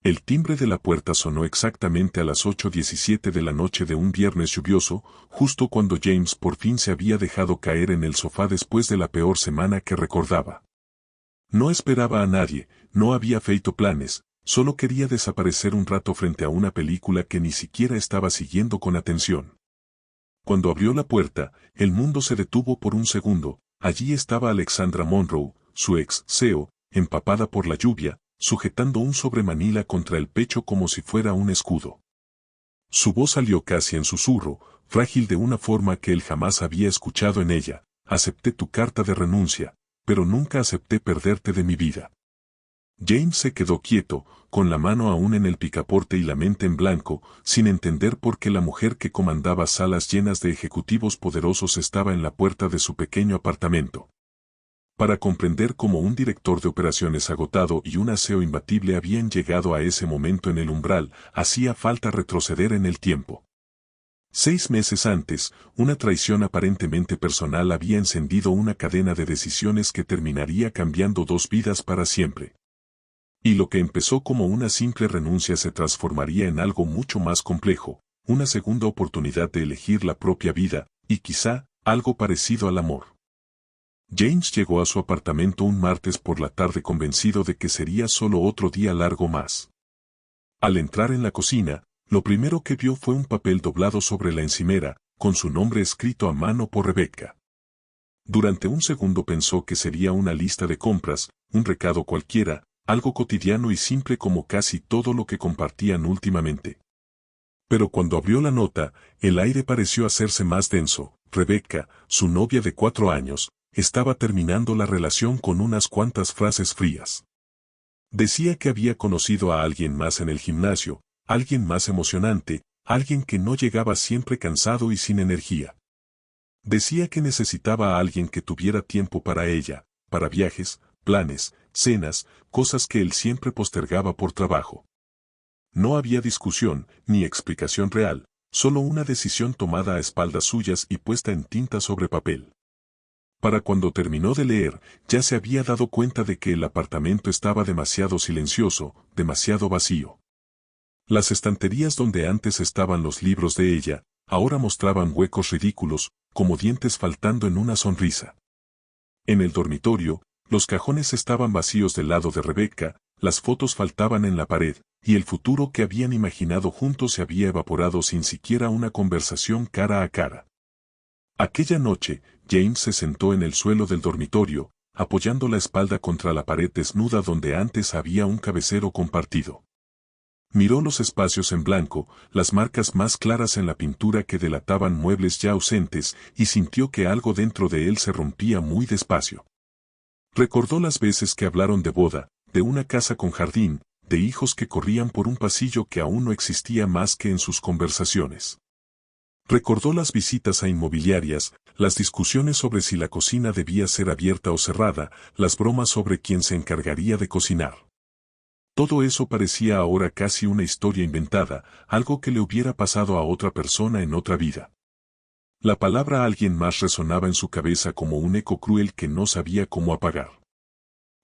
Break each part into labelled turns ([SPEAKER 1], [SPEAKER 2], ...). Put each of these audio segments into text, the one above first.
[SPEAKER 1] El timbre de la puerta sonó exactamente a las 8:17 de la noche de un viernes lluvioso, justo cuando James por fin se había dejado caer en el sofá después de la peor semana que recordaba. No esperaba a nadie, no había feito planes, solo quería desaparecer un rato frente a una película que ni siquiera estaba siguiendo con atención. Cuando abrió la puerta, el mundo se detuvo por un segundo. Allí estaba Alexandra Monroe, su ex CEO, empapada por la lluvia, sujetando un sobremanila contra el pecho como si fuera un escudo. Su voz salió casi en susurro, frágil de una forma que él jamás había escuchado en ella. Acepté tu carta de renuncia, pero nunca acepté perderte de mi vida. James se quedó quieto, con la mano aún en el picaporte y la mente en blanco, sin entender por qué la mujer que comandaba salas llenas de ejecutivos poderosos estaba en la puerta de su pequeño apartamento. Para comprender cómo un director de operaciones agotado y un aseo imbatible habían llegado a ese momento en el umbral, hacía falta retroceder en el tiempo. 6 meses antes, una traición aparentemente personal había encendido una cadena de decisiones que terminaría cambiando 2 vidas para siempre. Y lo que empezó como una simple renuncia se transformaría en algo mucho más complejo, una segunda oportunidad de elegir la propia vida, y quizá, algo parecido al amor. James llegó a su apartamento un martes por la tarde convencido de que sería solo otro día largo más. Al entrar en la cocina, lo primero que vio fue un papel doblado sobre la encimera, con su nombre escrito a mano por Rebecca. Durante un segundo pensó que sería una lista de compras, un recado cualquiera, algo cotidiano y simple como casi todo lo que compartían últimamente. Pero cuando abrió la nota, el aire pareció hacerse más denso. Rebecca, su novia de 4 años, estaba terminando la relación con unas cuantas frases frías. Decía que había conocido a alguien más en el gimnasio, alguien más emocionante, alguien que no llegaba siempre cansado y sin energía. Decía que necesitaba a alguien que tuviera tiempo para ella, para viajes, planes, cenas, cosas que él siempre postergaba por trabajo. No había discusión, ni explicación real, solo una decisión tomada a espaldas suyas y puesta en tinta sobre papel. Para cuando terminó de leer, ya se había dado cuenta de que el apartamento estaba demasiado silencioso, demasiado vacío. Las estanterías donde antes estaban los libros de ella, ahora mostraban huecos ridículos, como dientes faltando en una sonrisa. En el dormitorio, los cajones estaban vacíos del lado de Rebecca, las fotos faltaban en la pared, y el futuro que habían imaginado juntos se había evaporado sin siquiera una conversación cara a cara. Aquella noche, James se sentó en el suelo del dormitorio, apoyando la espalda contra la pared desnuda donde antes había un cabecero compartido. Miró los espacios en blanco, las marcas más claras en la pintura que delataban muebles ya ausentes, y sintió que algo dentro de él se rompía muy despacio. Recordó las veces que hablaron de boda, de una casa con jardín, de hijos que corrían por un pasillo que aún no existía más que en sus conversaciones. Recordó las visitas a inmobiliarias, las discusiones sobre si la cocina debía ser abierta o cerrada, las bromas sobre quién se encargaría de cocinar. Todo eso parecía ahora casi una historia inventada, algo que le hubiera pasado a otra persona en otra vida. La palabra alguien más resonaba en su cabeza como un eco cruel que no sabía cómo apagar.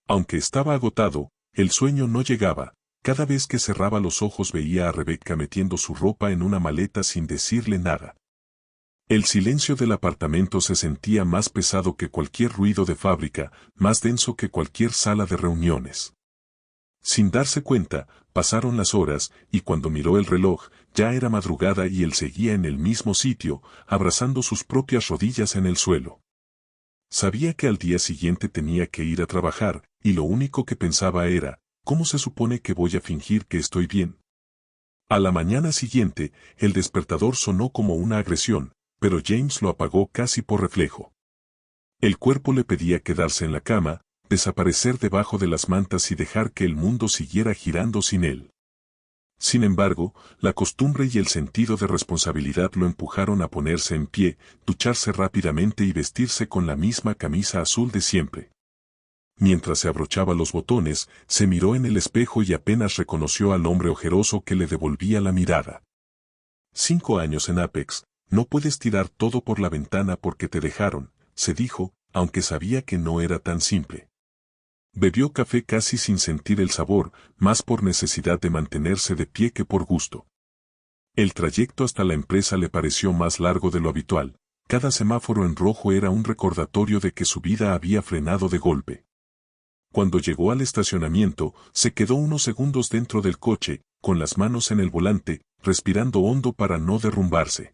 [SPEAKER 1] Aunque estaba agotado, el sueño no llegaba. Cada vez que cerraba los ojos veía a Rebecca metiendo su ropa en una maleta sin decirle nada. El silencio del apartamento se sentía más pesado que cualquier ruido de fábrica, más denso que cualquier sala de reuniones. Sin darse cuenta, pasaron las horas, y cuando miró el reloj, ya era madrugada y él seguía en el mismo sitio, abrazando sus propias rodillas en el suelo. Sabía que al día siguiente tenía que ir a trabajar, y lo único que pensaba era, ¿cómo se supone que voy a fingir que estoy bien? A la mañana siguiente, el despertador sonó como una agresión, pero James lo apagó casi por reflejo. El cuerpo le pedía quedarse en la cama, desaparecer debajo de las mantas y dejar que el mundo siguiera girando sin él. Sin embargo, la costumbre y el sentido de responsabilidad lo empujaron a ponerse en pie, ducharse rápidamente y vestirse con la misma camisa azul de siempre. Mientras se abrochaba los botones, se miró en el espejo y apenas reconoció al hombre ojeroso que le devolvía la mirada. 5 años en Apex, no puedes tirar todo por la ventana porque te dejaron, se dijo, aunque sabía que no era tan simple. Bebió café casi sin sentir el sabor, más por necesidad de mantenerse de pie que por gusto. El trayecto hasta la empresa le pareció más largo de lo habitual. Cada semáforo en rojo era un recordatorio de que su vida había frenado de golpe. Cuando llegó al estacionamiento, se quedó unos segundos dentro del coche, con las manos en el volante, respirando hondo para no derrumbarse.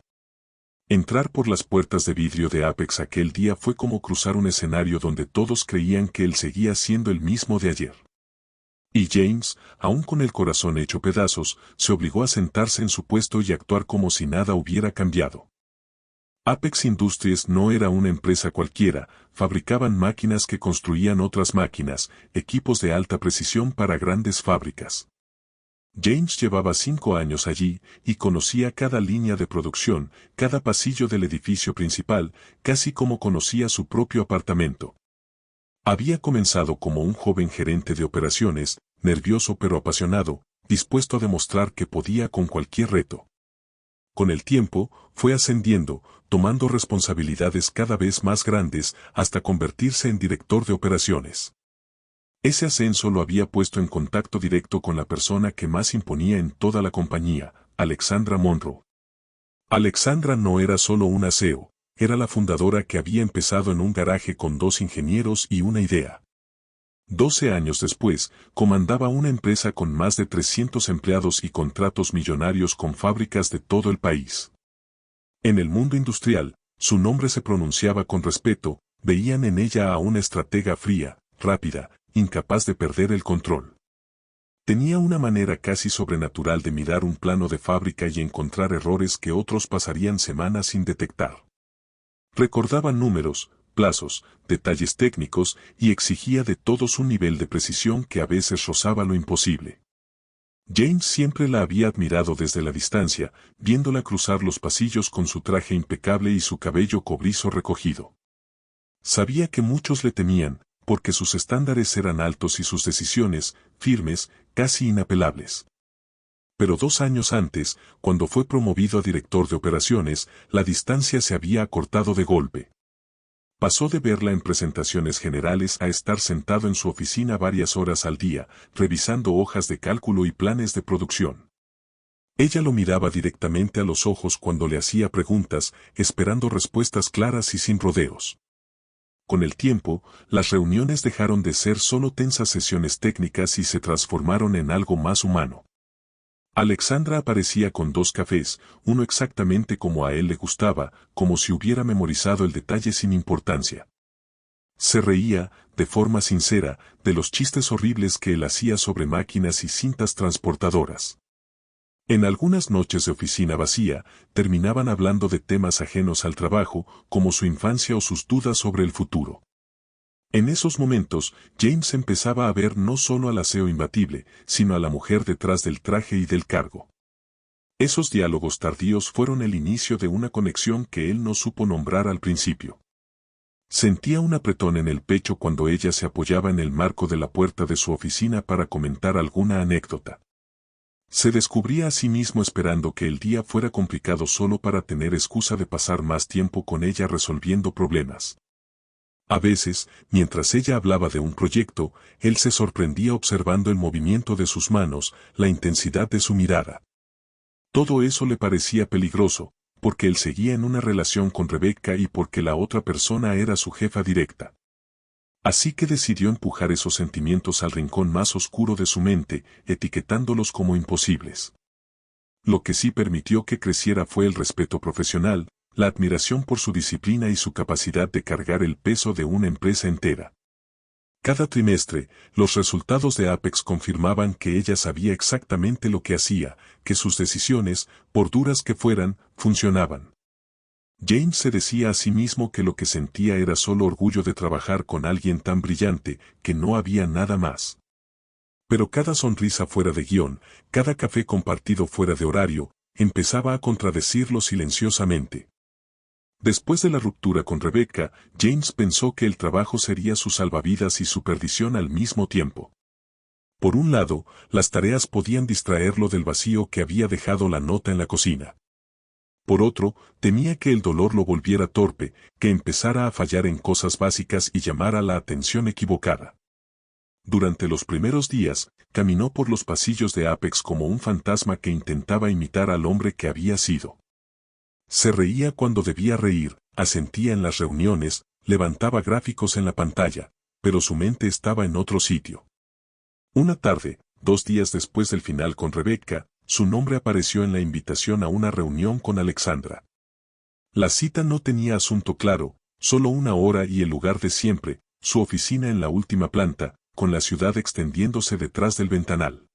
[SPEAKER 1] Entrar por las puertas de vidrio de Apex aquel día fue como cruzar un escenario donde todos creían que él seguía siendo el mismo de ayer. Y James, aún con el corazón hecho pedazos, se obligó a sentarse en su puesto y actuar como si nada hubiera cambiado. Apex Industries no era una empresa cualquiera, fabricaban máquinas que construían otras máquinas, equipos de alta precisión para grandes fábricas. James llevaba 5 años allí y conocía cada línea de producción, cada pasillo del edificio principal, casi como conocía su propio apartamento. Había comenzado como un joven gerente de operaciones, nervioso pero apasionado, dispuesto a demostrar que podía con cualquier reto. Con el tiempo, fue ascendiendo, tomando responsabilidades cada vez más grandes hasta convertirse en director de operaciones. Ese ascenso lo había puesto en contacto directo con la persona que más imponía en toda la compañía, Alexandra Monroe. Alexandra no era solo una CEO, era la fundadora que había empezado en un garaje con 2 ingenieros y una idea. 12 años después, comandaba una empresa con más de 300 empleados y contratos millonarios con fábricas de todo el país. En el mundo industrial, su nombre se pronunciaba con respeto, veían en ella a una estratega fría, rápida, incapaz de perder el control. Tenía una manera casi sobrenatural de mirar un plano de fábrica y encontrar errores que otros pasarían semanas sin detectar. Recordaba números, plazos, detalles técnicos y exigía de todos un nivel de precisión que a veces rozaba lo imposible. James siempre la había admirado desde la distancia, viéndola cruzar los pasillos con su traje impecable y su cabello cobrizo recogido. Sabía que muchos le temían, porque sus estándares eran altos y sus decisiones, firmes, casi inapelables. Pero 2 años antes, cuando fue promovido a director de operaciones, la distancia se había acortado de golpe. Pasó de verla en presentaciones generales a estar sentado en su oficina varias horas al día, revisando hojas de cálculo y planes de producción. Ella lo miraba directamente a los ojos cuando le hacía preguntas, esperando respuestas claras y sin rodeos. Con el tiempo, las reuniones dejaron de ser solo tensas sesiones técnicas y se transformaron en algo más humano. Alexandra aparecía con 2 cafés, uno exactamente como a él le gustaba, como si hubiera memorizado el detalle sin importancia. Se reía, de forma sincera, de los chistes horribles que él hacía sobre máquinas y cintas transportadoras. En algunas noches de oficina vacía, terminaban hablando de temas ajenos al trabajo, como su infancia o sus dudas sobre el futuro. En esos momentos, James empezaba a ver no solo al aseo imbatible, sino a la mujer detrás del traje y del cargo. Esos diálogos tardíos fueron el inicio de una conexión que él no supo nombrar al principio. Sentía un apretón en el pecho cuando ella se apoyaba en el marco de la puerta de su oficina para comentar alguna anécdota. Se descubría a sí mismo esperando que el día fuera complicado solo para tener excusa de pasar más tiempo con ella resolviendo problemas. A veces, mientras ella hablaba de un proyecto, él se sorprendía observando el movimiento de sus manos, la intensidad de su mirada. Todo eso le parecía peligroso, porque él seguía en una relación con Rebecca y porque la otra persona era su jefa directa. Así que decidió empujar esos sentimientos al rincón más oscuro de su mente, etiquetándolos como imposibles. Lo que sí permitió que creciera fue el respeto profesional, la admiración por su disciplina y su capacidad de cargar el peso de una empresa entera. Cada trimestre, los resultados de Apex confirmaban que ella sabía exactamente lo que hacía, que sus decisiones, por duras que fueran, funcionaban. James se decía a sí mismo que lo que sentía era solo orgullo de trabajar con alguien tan brillante, que no había nada más. Pero cada sonrisa fuera de guión, cada café compartido fuera de horario, empezaba a contradecirlo silenciosamente. Después de la ruptura con Rebecca, James pensó que el trabajo sería su salvavidas y su perdición al mismo tiempo. Por un lado, las tareas podían distraerlo del vacío que había dejado la nota en la cocina. Por otro, temía que el dolor lo volviera torpe, que empezara a fallar en cosas básicas y llamara la atención equivocada. Durante los primeros días, caminó por los pasillos de Apex como un fantasma que intentaba imitar al hombre que había sido. Se reía cuando debía reír, asentía en las reuniones, levantaba gráficos en la pantalla, pero su mente estaba en otro sitio. Una tarde, 2 días después del final con Rebecca, su nombre apareció en la invitación a una reunión con Alexandra. La cita no tenía asunto claro, solo una hora y el lugar de siempre, su oficina en la última planta, con la ciudad extendiéndose detrás del ventanal.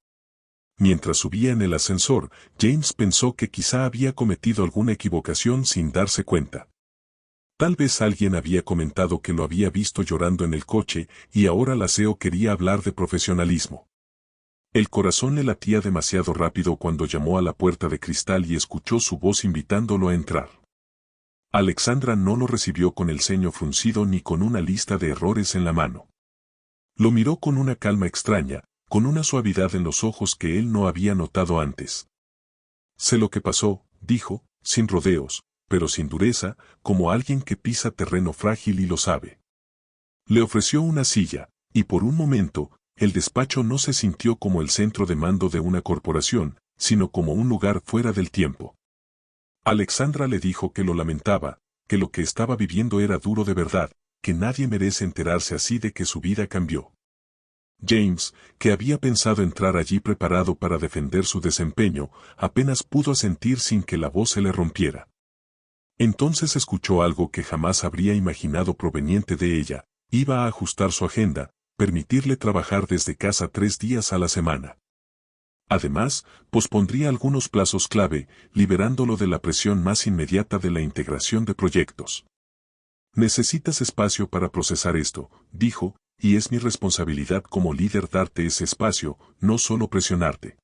[SPEAKER 1] Mientras subía en el ascensor, James pensó que quizá había cometido alguna equivocación sin darse cuenta. Tal vez alguien había comentado que lo había visto llorando en el coche y ahora la CEO quería hablar de profesionalismo. El corazón le latía demasiado rápido cuando llamó a la puerta de cristal y escuchó su voz invitándolo a entrar. Alexandra no lo recibió con el ceño fruncido ni con una lista de errores en la mano. Lo miró con una calma extraña, con una suavidad en los ojos que él no había notado antes. Sé lo que pasó, dijo, sin rodeos, pero sin dureza, como alguien que pisa terreno frágil y lo sabe. Le ofreció una silla, y por un momento, el despacho no se sintió como el centro de mando de una corporación, sino como un lugar fuera del tiempo. Alexandra le dijo que lo lamentaba, que lo que estaba viviendo era duro de verdad, que nadie merece enterarse así de que su vida cambió. James, que había pensado entrar allí preparado para defender su desempeño, apenas pudo asentir sin que la voz se le rompiera. Entonces escuchó algo que jamás habría imaginado proveniente de ella: iba a ajustar su agenda, permitirle trabajar desde casa 3 días a la semana. Además, pospondría algunos plazos clave, liberándolo de la presión más inmediata de la integración de proyectos. Necesitas espacio para procesar esto, dijo, y es mi responsabilidad como líder darte ese espacio, no solo presionarte.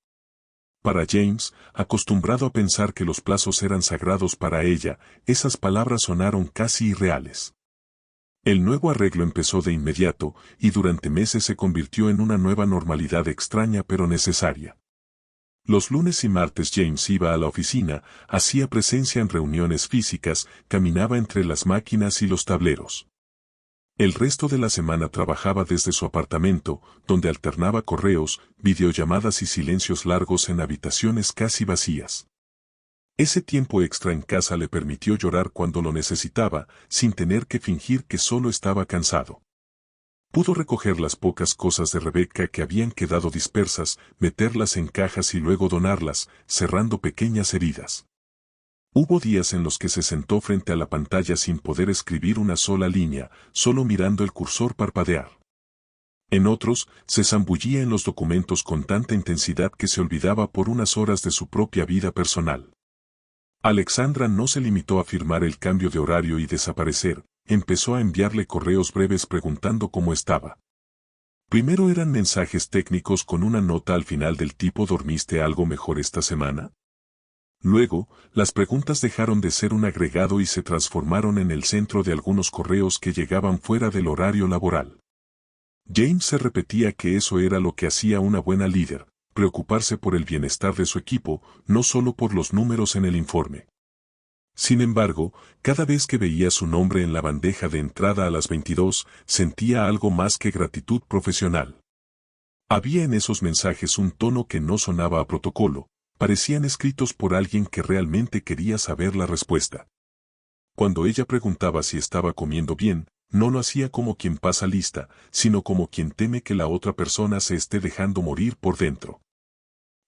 [SPEAKER 1] Para James, acostumbrado a pensar que los plazos eran sagrados para ella, esas palabras sonaron casi irreales. El nuevo arreglo empezó de inmediato, y durante meses se convirtió en una nueva normalidad extraña pero necesaria. Los lunes y martes James iba a la oficina, hacía presencia en reuniones físicas, caminaba entre las máquinas y los tableros. El resto de la semana trabajaba desde su apartamento, donde alternaba correos, videollamadas y silencios largos en habitaciones casi vacías. Ese tiempo extra en casa le permitió llorar cuando lo necesitaba, sin tener que fingir que solo estaba cansado. Pudo recoger las pocas cosas de Rebecca que habían quedado dispersas, meterlas en cajas y luego donarlas, cerrando pequeñas heridas. Hubo días en los que se sentó frente a la pantalla sin poder escribir una sola línea, solo mirando el cursor parpadear. En otros, se zambullía en los documentos con tanta intensidad que se olvidaba por unas horas de su propia vida personal. Alexandra no se limitó a firmar el cambio de horario y desaparecer, empezó a enviarle correos breves preguntando cómo estaba. Primero eran mensajes técnicos con una nota al final del tipo ¿dormiste algo mejor esta semana? Luego, las preguntas dejaron de ser un agregado y se transformaron en el centro de algunos correos que llegaban fuera del horario laboral. James se repetía que eso era lo que hacía una buena líder, preocuparse por el bienestar de su equipo, no solo por los números en el informe. Sin embargo, cada vez que veía su nombre en la bandeja de entrada a las 22, sentía algo más que gratitud profesional. Había en esos mensajes un tono que no sonaba a protocolo, parecían escritos por alguien que realmente quería saber la respuesta. Cuando ella preguntaba si estaba comiendo bien, no lo hacía como quien pasa lista, sino como quien teme que la otra persona se esté dejando morir por dentro.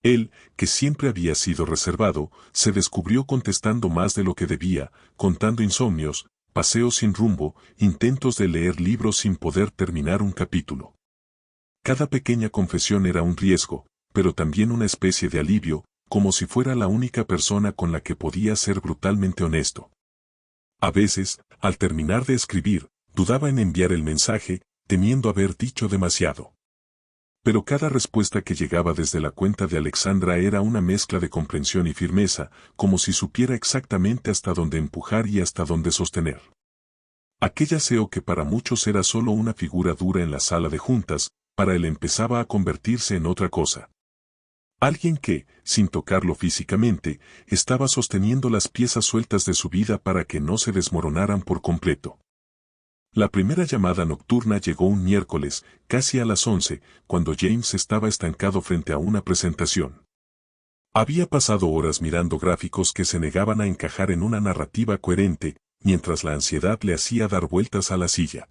[SPEAKER 1] Él, que siempre había sido reservado, se descubrió contestando más de lo que debía, contando insomnios, paseos sin rumbo, intentos de leer libros sin poder terminar un capítulo. Cada pequeña confesión era un riesgo, pero también una especie de alivio, como si fuera la única persona con la que podía ser brutalmente honesto. A veces, al terminar de escribir, dudaba en enviar el mensaje, temiendo haber dicho demasiado. Pero cada respuesta que llegaba desde la cuenta de Alexandra era una mezcla de comprensión y firmeza, como si supiera exactamente hasta dónde empujar y hasta dónde sostener. Aquella CEO que para muchos era solo una figura dura en la sala de juntas, para él empezaba a convertirse en otra cosa. Alguien que, sin tocarlo físicamente, estaba sosteniendo las piezas sueltas de su vida para que no se desmoronaran por completo. La primera llamada nocturna llegó un miércoles, casi a las 11, cuando James estaba estancado frente a una presentación. Había pasado horas mirando gráficos que se negaban a encajar en una narrativa coherente, mientras la ansiedad le hacía dar vueltas a la silla.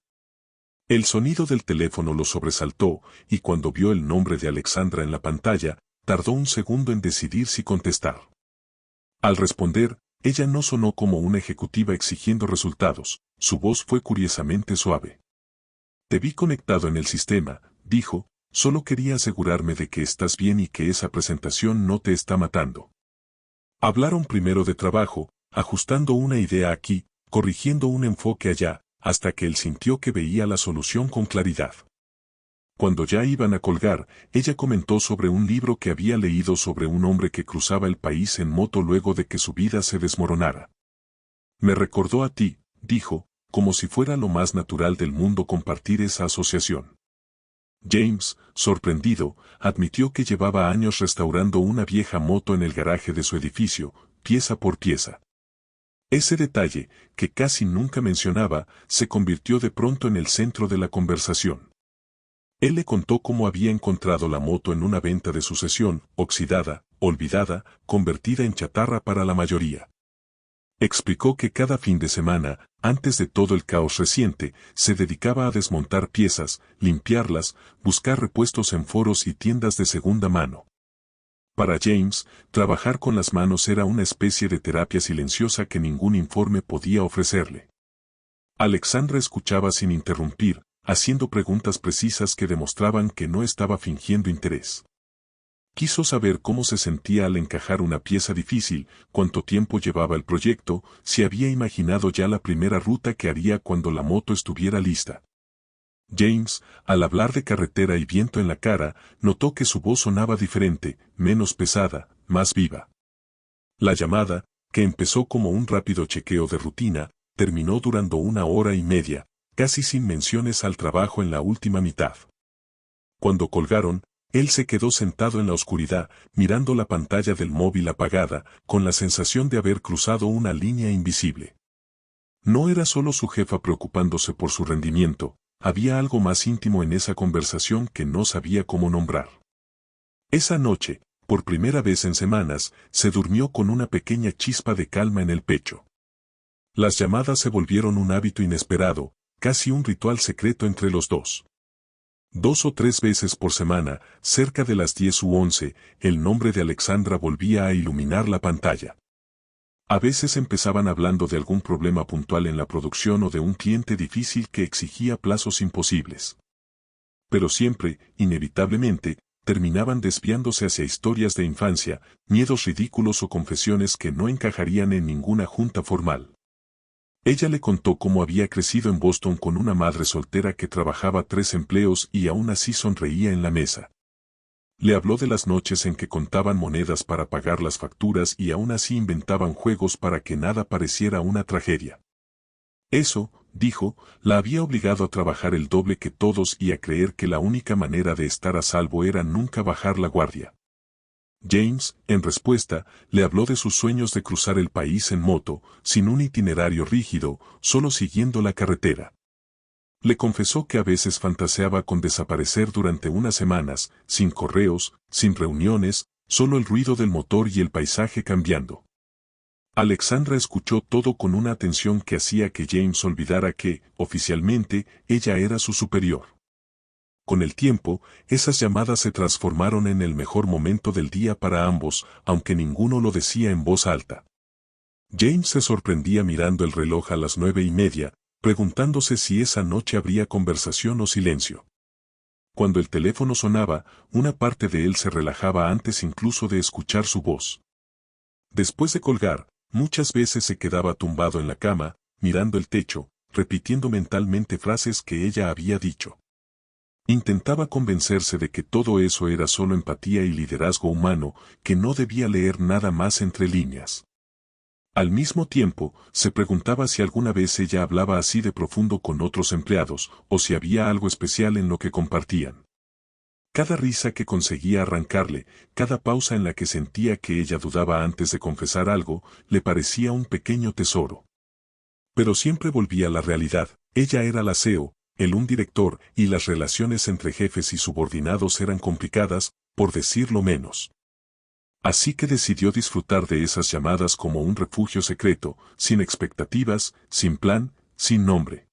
[SPEAKER 1] El sonido del teléfono lo sobresaltó, y cuando vio el nombre de Alexandra en la pantalla, tardó un segundo en decidir si contestar. Al responder, ella no sonó como una ejecutiva exigiendo resultados, su voz fue curiosamente suave. Te vi conectado en el sistema, dijo, solo quería asegurarme de que estás bien y que esa presentación no te está matando. Hablaron primero de trabajo, ajustando una idea aquí, corrigiendo un enfoque allá, hasta que él sintió que veía la solución con claridad. Cuando ya iban a colgar, ella comentó sobre un libro que había leído sobre un hombre que cruzaba el país en moto luego de que su vida se desmoronara. Me recordó a ti, dijo, como si fuera lo más natural del mundo compartir esa asociación. James, sorprendido, admitió que llevaba años restaurando una vieja moto en el garaje de su edificio, pieza por pieza. Ese detalle, que casi nunca mencionaba, se convirtió de pronto en el centro de la conversación. Él le contó cómo había encontrado la moto en una venta de sucesión, oxidada, olvidada, convertida en chatarra para la mayoría. Explicó que cada fin de semana, antes de todo el caos reciente, se dedicaba a desmontar piezas, limpiarlas, buscar repuestos en foros y tiendas de segunda mano. Para James, trabajar con las manos era una especie de terapia silenciosa que ningún informe podía ofrecerle. Alexandra escuchaba sin interrumpir, haciendo preguntas precisas que demostraban que no estaba fingiendo interés. Quiso saber cómo se sentía al encajar una pieza difícil, cuánto tiempo llevaba el proyecto, si había imaginado ya la primera ruta que haría cuando la moto estuviera lista. James, al hablar de carretera y viento en la cara, notó que su voz sonaba diferente, menos pesada, más viva. La llamada, que empezó como un rápido chequeo de rutina, terminó durando 1 hora y media, casi sin menciones al trabajo en la última mitad. Cuando colgaron, él se quedó sentado en la oscuridad, mirando la pantalla del móvil apagada, con la sensación de haber cruzado una línea invisible. No era solo su jefa preocupándose por su rendimiento, había algo más íntimo en esa conversación que no sabía cómo nombrar. Esa noche, por primera vez en semanas, se durmió con una pequeña chispa de calma en el pecho. Las llamadas se volvieron un hábito inesperado, casi un ritual secreto entre los dos. 2 o 3 veces por semana, cerca de las 10 u 11, el nombre de Alexandra volvía a iluminar la pantalla. A veces empezaban hablando de algún problema puntual en la producción o de un cliente difícil que exigía plazos imposibles. Pero siempre, inevitablemente, terminaban desviándose hacia historias de infancia, miedos ridículos o confesiones que no encajarían en ninguna junta formal. Ella le contó cómo había crecido en Boston con una madre soltera que trabajaba 3 empleos y aún así sonreía en la mesa. Le habló de las noches en que contaban monedas para pagar las facturas y aún así inventaban juegos para que nada pareciera una tragedia. Eso, dijo, la había obligado a trabajar el doble que todos y a creer que la única manera de estar a salvo era nunca bajar la guardia. James, en respuesta, le habló de sus sueños de cruzar el país en moto, sin un itinerario rígido, solo siguiendo la carretera. Le confesó que a veces fantaseaba con desaparecer durante unas semanas, sin correos, sin reuniones, solo el ruido del motor y el paisaje cambiando. Alexandra escuchó todo con una atención que hacía que James olvidara que, oficialmente, ella era su superior. Con el tiempo, esas llamadas se transformaron en el mejor momento del día para ambos, aunque ninguno lo decía en voz alta. James se sorprendía mirando el reloj a las 9:30, preguntándose si esa noche habría conversación o silencio. Cuando el teléfono sonaba, una parte de él se relajaba antes incluso de escuchar su voz. Después de colgar, muchas veces se quedaba tumbado en la cama, mirando el techo, repitiendo mentalmente frases que ella había dicho. Intentaba convencerse de que todo eso era solo empatía y liderazgo humano, que no debía leer nada más entre líneas. Al mismo tiempo, se preguntaba si alguna vez ella hablaba así de profundo con otros empleados, o si había algo especial en lo que compartían. Cada risa que conseguía arrancarle, cada pausa en la que sentía que ella dudaba antes de confesar algo, le parecía un pequeño tesoro. Pero siempre volvía a la realidad, Ella era la CEO, él un director, y las relaciones entre jefes y subordinados eran complicadas, por decirlo menos. Así que decidió disfrutar de esas llamadas como un refugio secreto, sin expectativas, sin plan, sin nombre.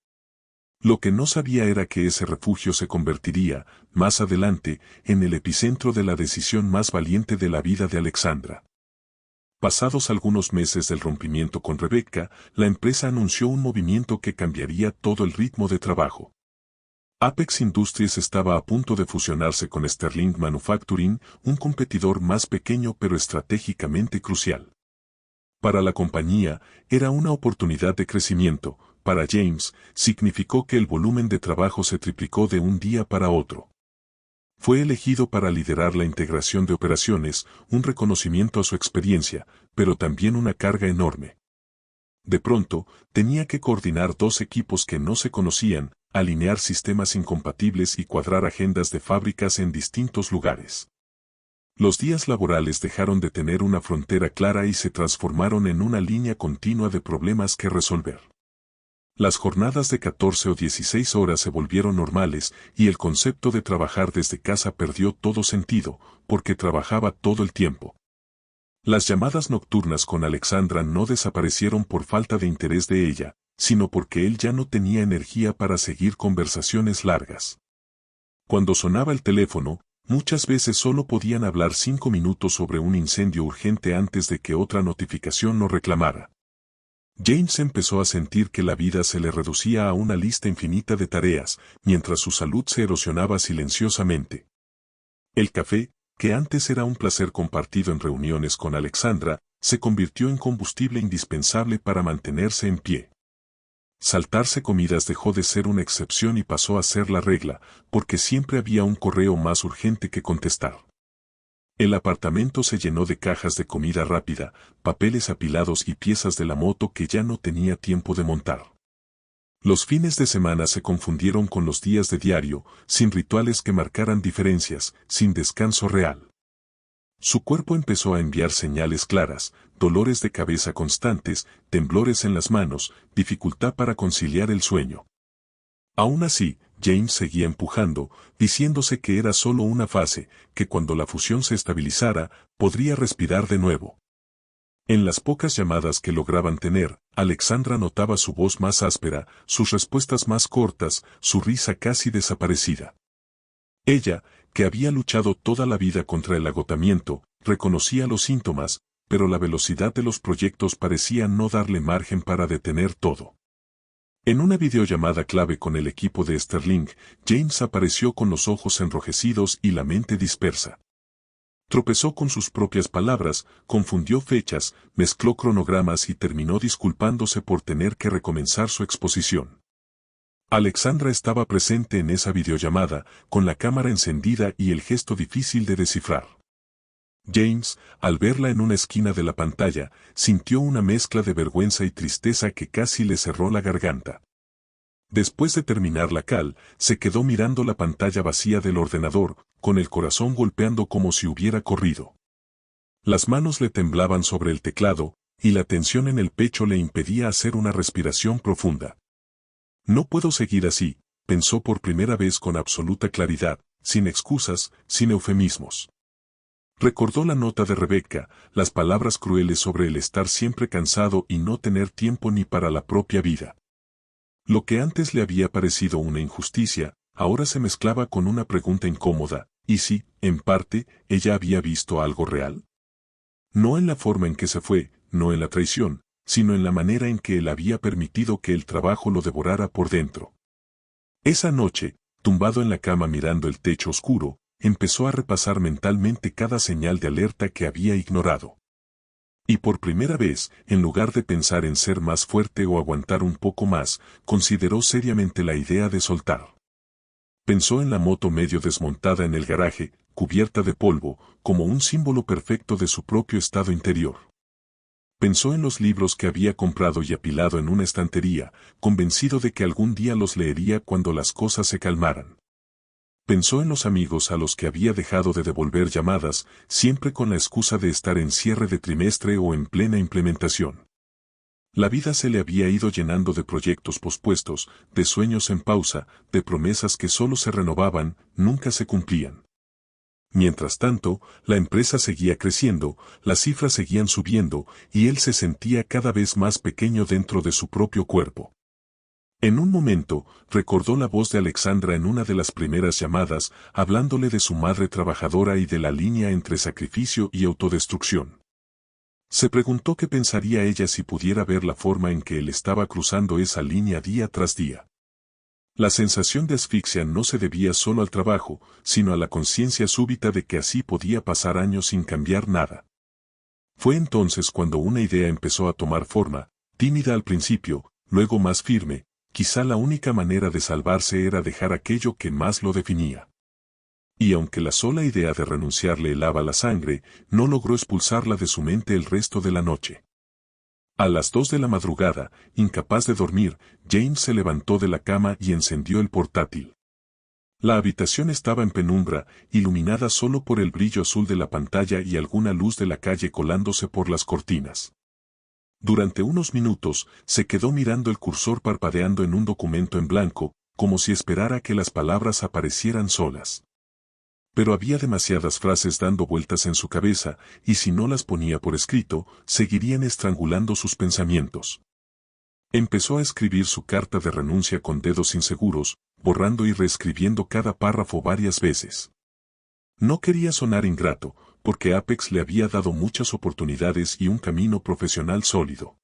[SPEAKER 1] Lo que no sabía era que ese refugio se convertiría, más adelante, en el epicentro de la decisión más valiente de la vida de Alexandra. Pasados algunos meses del rompimiento con Rebecca, la empresa anunció un movimiento que cambiaría todo el ritmo de trabajo. Apex Industries estaba a punto de fusionarse con Sterling Manufacturing, un competidor más pequeño pero estratégicamente crucial. Para la compañía, era una oportunidad de crecimiento. Para James, significó que el volumen de trabajo se triplicó de un día para otro. Fue elegido para liderar la integración de operaciones, un reconocimiento a su experiencia, pero también una carga enorme. De pronto, tenía que coordinar dos equipos que no se conocían, alinear sistemas incompatibles y cuadrar agendas de fábricas en distintos lugares. Los días laborales dejaron de tener una frontera clara y se transformaron en una línea continua de problemas que resolver. Las jornadas de 14 o 16 horas se volvieron normales y el concepto de trabajar desde casa perdió todo sentido, porque trabajaba todo el tiempo. Las llamadas nocturnas con Alexandra no desaparecieron por falta de interés de ella, sino porque él ya no tenía energía para seguir conversaciones largas. Cuando sonaba el teléfono, muchas veces solo podían hablar 5 minutos sobre un incendio urgente antes de que otra notificación lo reclamara. James empezó a sentir que la vida se le reducía a una lista infinita de tareas, mientras su salud se erosionaba silenciosamente. El café, que antes era un placer compartido en reuniones con Alexandra, se convirtió en combustible indispensable para mantenerse en pie. Saltarse comidas dejó de ser una excepción y pasó a ser la regla, porque siempre había un correo más urgente que contestar. El apartamento se llenó de cajas de comida rápida, papeles apilados y piezas de la moto que ya no tenía tiempo de montar. Los fines de semana se confundieron con los días de diario, sin rituales que marcaran diferencias, sin descanso real. Su cuerpo empezó a enviar señales claras, dolores de cabeza constantes, temblores en las manos, dificultad para conciliar el sueño. Aún así, James seguía empujando, diciéndose que era solo una fase, que cuando la fusión se estabilizara, podría respirar de nuevo. En las pocas llamadas que lograban tener, Alexandra notaba su voz más áspera, sus respuestas más cortas, su risa casi desaparecida. Ella, que había luchado toda la vida contra el agotamiento, reconocía los síntomas, pero la velocidad de los proyectos parecía no darle margen para detener todo. En una videollamada clave con el equipo de Sterling, James apareció con los ojos enrojecidos y la mente dispersa. Tropezó con sus propias palabras, confundió fechas, mezcló cronogramas y terminó disculpándose por tener que recomenzar su exposición. Alexandra estaba presente en esa videollamada, con la cámara encendida y el gesto difícil de descifrar. James, al verla en una esquina de la pantalla, sintió una mezcla de vergüenza y tristeza que casi le cerró la garganta. Después de terminar la call, se quedó mirando la pantalla vacía del ordenador, con el corazón golpeando como si hubiera corrido. Las manos le temblaban sobre el teclado, y la tensión en el pecho le impedía hacer una respiración profunda. No puedo seguir así, pensó por primera vez con absoluta claridad, sin excusas, sin eufemismos. Recordó la nota de Rebecca, las palabras crueles sobre el estar siempre cansado y no tener tiempo ni para la propia vida. Lo que antes le había parecido una injusticia, ahora se mezclaba con una pregunta incómoda, ¿y si, en parte, ella había visto algo real? No en la forma en que se fue, no en la traición, sino en la manera en que él había permitido que el trabajo lo devorara por dentro. Esa noche, tumbado en la cama mirando el techo oscuro, empezó a repasar mentalmente cada señal de alerta que había ignorado. Y por primera vez, en lugar de pensar en ser más fuerte o aguantar un poco más, consideró seriamente la idea de soltar. Pensó en la moto medio desmontada en el garaje, cubierta de polvo, como un símbolo perfecto de su propio estado interior. Pensó en los libros que había comprado y apilado en una estantería, convencido de que algún día los leería cuando las cosas se calmaran. Pensó en los amigos a los que había dejado de devolver llamadas, siempre con la excusa de estar en cierre de trimestre o en plena implementación. La vida se le había ido llenando de proyectos pospuestos, de sueños en pausa, de promesas que solo se renovaban, nunca se cumplían. Mientras tanto, la empresa seguía creciendo, las cifras seguían subiendo, y él se sentía cada vez más pequeño dentro de su propio cuerpo. En un momento, recordó la voz de Alexandra en una de las primeras llamadas, hablándole de su madre trabajadora y de la línea entre sacrificio y autodestrucción. Se preguntó qué pensaría ella si pudiera ver la forma en que él estaba cruzando esa línea día tras día. La sensación de asfixia no se debía solo al trabajo, sino a la conciencia súbita de que así podía pasar años sin cambiar nada. Fue entonces cuando una idea empezó a tomar forma, tímida al principio, luego más firme. Quizá la única manera de salvarse era dejar aquello que más lo definía. Y aunque la sola idea de renunciar le helaba la sangre, no logró expulsarla de su mente el resto de la noche. A las 2 de la madrugada, incapaz de dormir, James se levantó de la cama y encendió el portátil. La habitación estaba en penumbra, iluminada solo por el brillo azul de la pantalla y alguna luz de la calle colándose por las cortinas. Durante unos minutos, se quedó mirando el cursor parpadeando en un documento en blanco, como si esperara que las palabras aparecieran solas. Pero había demasiadas frases dando vueltas en su cabeza, y si no las ponía por escrito, seguirían estrangulando sus pensamientos. Empezó a escribir su carta de renuncia con dedos inseguros, borrando y reescribiendo cada párrafo varias veces. No quería sonar ingrato, porque Apex le había dado muchas oportunidades y un camino profesional sólido.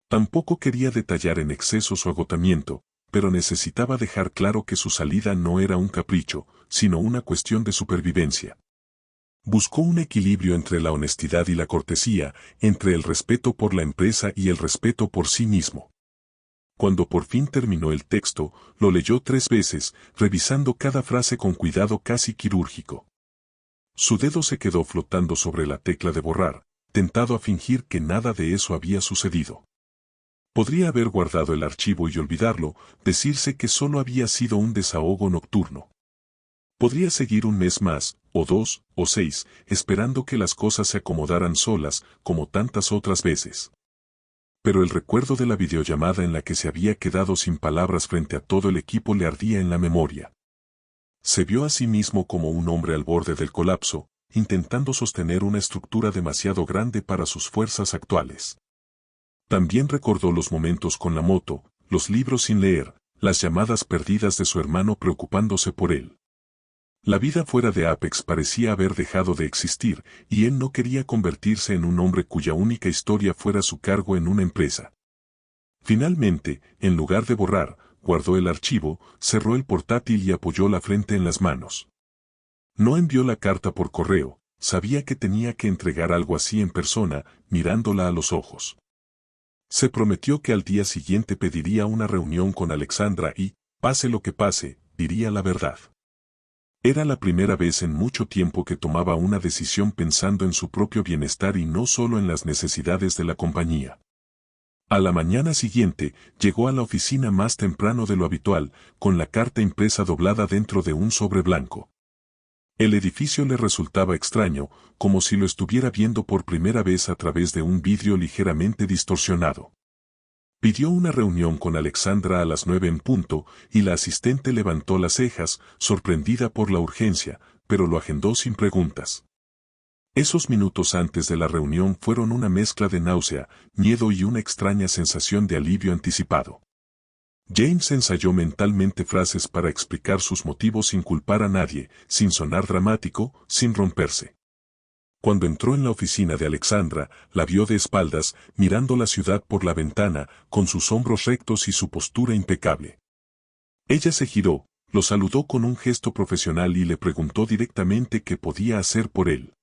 [SPEAKER 1] Tampoco quería detallar en exceso su agotamiento, pero necesitaba dejar claro que su salida no era un capricho, sino una cuestión de supervivencia. Buscó un equilibrio entre la honestidad y la cortesía, entre el respeto por la empresa y el respeto por sí mismo. Cuando por fin terminó el texto, lo leyó 3 veces, revisando cada frase con cuidado casi quirúrgico. Su dedo se quedó flotando sobre la tecla de borrar, tentado a fingir que nada de eso había sucedido. Podría haber guardado el archivo y olvidarlo, decirse que solo había sido un desahogo nocturno. Podría seguir un mes más, o 2, o 6, esperando que las cosas se acomodaran solas, como tantas otras veces. Pero el recuerdo de la videollamada en la que se había quedado sin palabras frente a todo el equipo le ardía en la memoria. Se vio a sí mismo como un hombre al borde del colapso, intentando sostener una estructura demasiado grande para sus fuerzas actuales. También recordó los momentos con la moto, los libros sin leer, las llamadas perdidas de su hermano preocupándose por él. La vida fuera de Apex parecía haber dejado de existir, y él no quería convertirse en un hombre cuya única historia fuera su cargo en una empresa. Finalmente, en lugar de borrar, guardó el archivo, cerró el portátil y apoyó la frente en las manos. No envió la carta por correo, sabía que tenía que entregar algo así en persona, mirándola a los ojos. Se prometió que al día siguiente pediría una reunión con Alexandra y, pase lo que pase, diría la verdad. Era la primera vez en mucho tiempo que tomaba una decisión pensando en su propio bienestar y no solo en las necesidades de la compañía. A la mañana siguiente, llegó a la oficina más temprano de lo habitual, con la carta impresa doblada dentro de un sobre blanco. El edificio le resultaba extraño, como si lo estuviera viendo por primera vez a través de un vidrio ligeramente distorsionado. Pidió una reunión con Alexandra a las 9 en punto, y la asistente levantó las cejas, sorprendida por la urgencia, pero lo agendó sin preguntas. Esos minutos antes de la reunión fueron una mezcla de náusea, miedo y una extraña sensación de alivio anticipado. James ensayó mentalmente frases para explicar sus motivos sin culpar a nadie, sin sonar dramático, sin romperse. Cuando entró en la oficina de Alexandra, la vio de espaldas, mirando la ciudad por la ventana, con sus hombros rectos y su postura impecable. Ella se giró, lo saludó con un gesto profesional y le preguntó directamente qué podía hacer por él.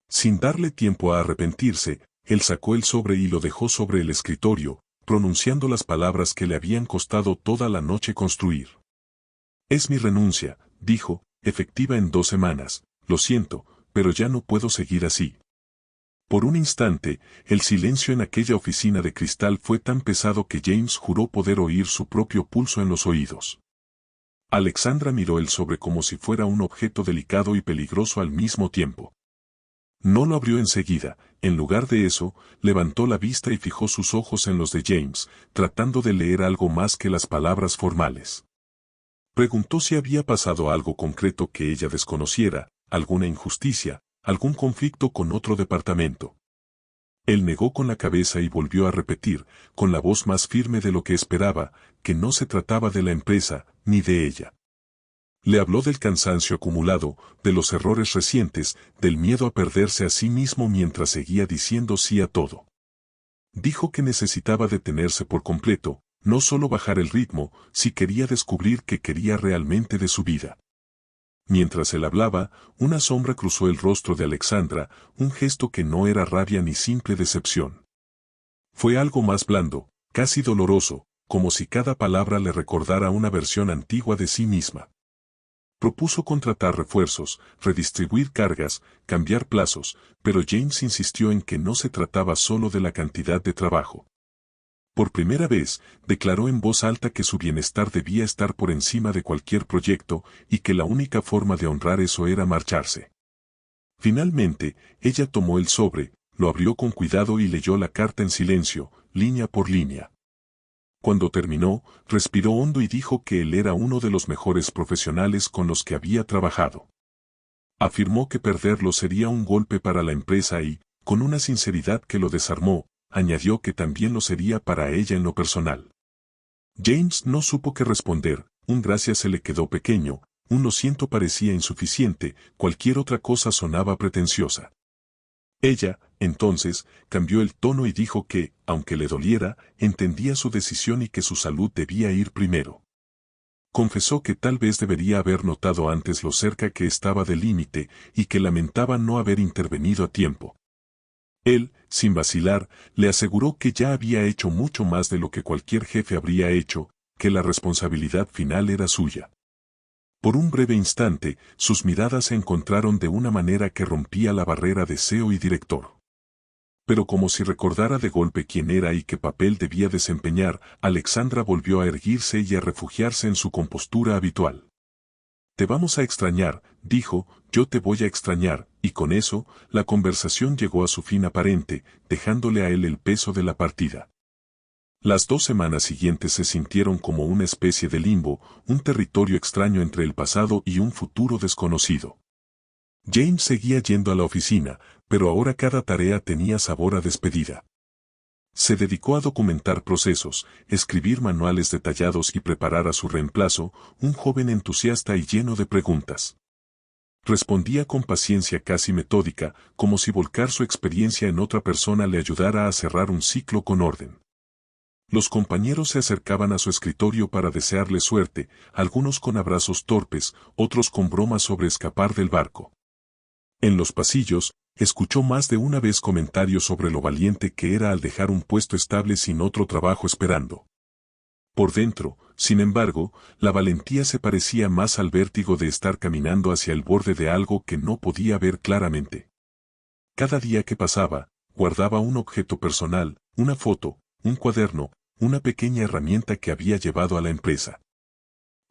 [SPEAKER 1] Sin darle tiempo a arrepentirse, él sacó el sobre y lo dejó sobre el escritorio, pronunciando las palabras que le habían costado toda la noche construir. Es mi renuncia, dijo, efectiva en 2 semanas, lo siento, pero ya no puedo seguir así. Por un instante, el silencio en aquella oficina de cristal fue tan pesado que James juró poder oír su propio pulso en los oídos. Alexandra miró el sobre como si fuera un objeto delicado y peligroso al mismo tiempo. No lo abrió enseguida. En lugar de eso, levantó la vista y fijó sus ojos en los de James, tratando de leer algo más que las palabras formales. Preguntó si había pasado algo concreto que ella desconociera, alguna injusticia, algún conflicto con otro departamento. Él negó con la cabeza y volvió a repetir, con la voz más firme de lo que esperaba, que no se trataba de la empresa, ni de ella. Le habló del cansancio acumulado, de los errores recientes, del miedo a perderse a sí mismo mientras seguía diciendo sí a todo. Dijo que necesitaba detenerse por completo, no solo bajar el ritmo, si quería descubrir qué quería realmente de su vida. Mientras él hablaba, una sombra cruzó el rostro de Alexandra, un gesto que no era rabia ni simple decepción. Fue algo más blando, casi doloroso, como si cada palabra le recordara una versión antigua de sí misma. Propuso contratar refuerzos, redistribuir cargas, cambiar plazos, pero James insistió en que no se trataba solo de la cantidad de trabajo. Por primera vez, declaró en voz alta que su bienestar debía estar por encima de cualquier proyecto y que la única forma de honrar eso era marcharse. Finalmente, ella tomó el sobre, lo abrió con cuidado y leyó la carta en silencio, línea por línea. Cuando terminó, respiró hondo y dijo que él era uno de los mejores profesionales con los que había trabajado. Afirmó que perderlo sería un golpe para la empresa y, con una sinceridad que lo desarmó, añadió que también lo sería para ella en lo personal. James no supo qué responder, un gracias se le quedó pequeño, un lo siento parecía insuficiente, cualquier otra cosa sonaba pretenciosa. Ella, entonces, cambió el tono y dijo que, aunque le doliera, entendía su decisión y que su salud debía ir primero. Confesó que tal vez debería haber notado antes lo cerca que estaba del límite y que lamentaba no haber intervenido a tiempo. Él, sin vacilar, le aseguró que ya había hecho mucho más de lo que cualquier jefe habría hecho, que la responsabilidad final era suya. Por un breve instante, sus miradas se encontraron de una manera que rompía la barrera de CEO y director. Pero como si recordara de golpe quién era y qué papel debía desempeñar, Alexandra volvió a erguirse y a refugiarse en su compostura habitual. Te vamos a extrañar, dijo, yo te voy a extrañar, y con eso, la conversación llegó a su fin aparente, dejándole a él el peso de la partida. Las 2 semanas siguientes se sintieron como una especie de limbo, un territorio extraño entre el pasado y un futuro desconocido. James seguía yendo a la oficina, pero ahora cada tarea tenía sabor a despedida. Se dedicó a documentar procesos, escribir manuales detallados y preparar a su reemplazo, un joven entusiasta y lleno de preguntas. Respondía con paciencia casi metódica, como si volcar su experiencia en otra persona le ayudara a cerrar un ciclo con orden. Los compañeros se acercaban a su escritorio para desearle suerte, algunos con abrazos torpes, otros con bromas sobre escapar del barco. En los pasillos, escuchó más de una vez comentarios sobre lo valiente que era al dejar un puesto estable sin otro trabajo esperando. Por dentro, sin embargo, la valentía se parecía más al vértigo de estar caminando hacia el borde de algo que no podía ver claramente. Cada día que pasaba, guardaba un objeto personal, una foto, un cuaderno, una pequeña herramienta que había llevado a la empresa.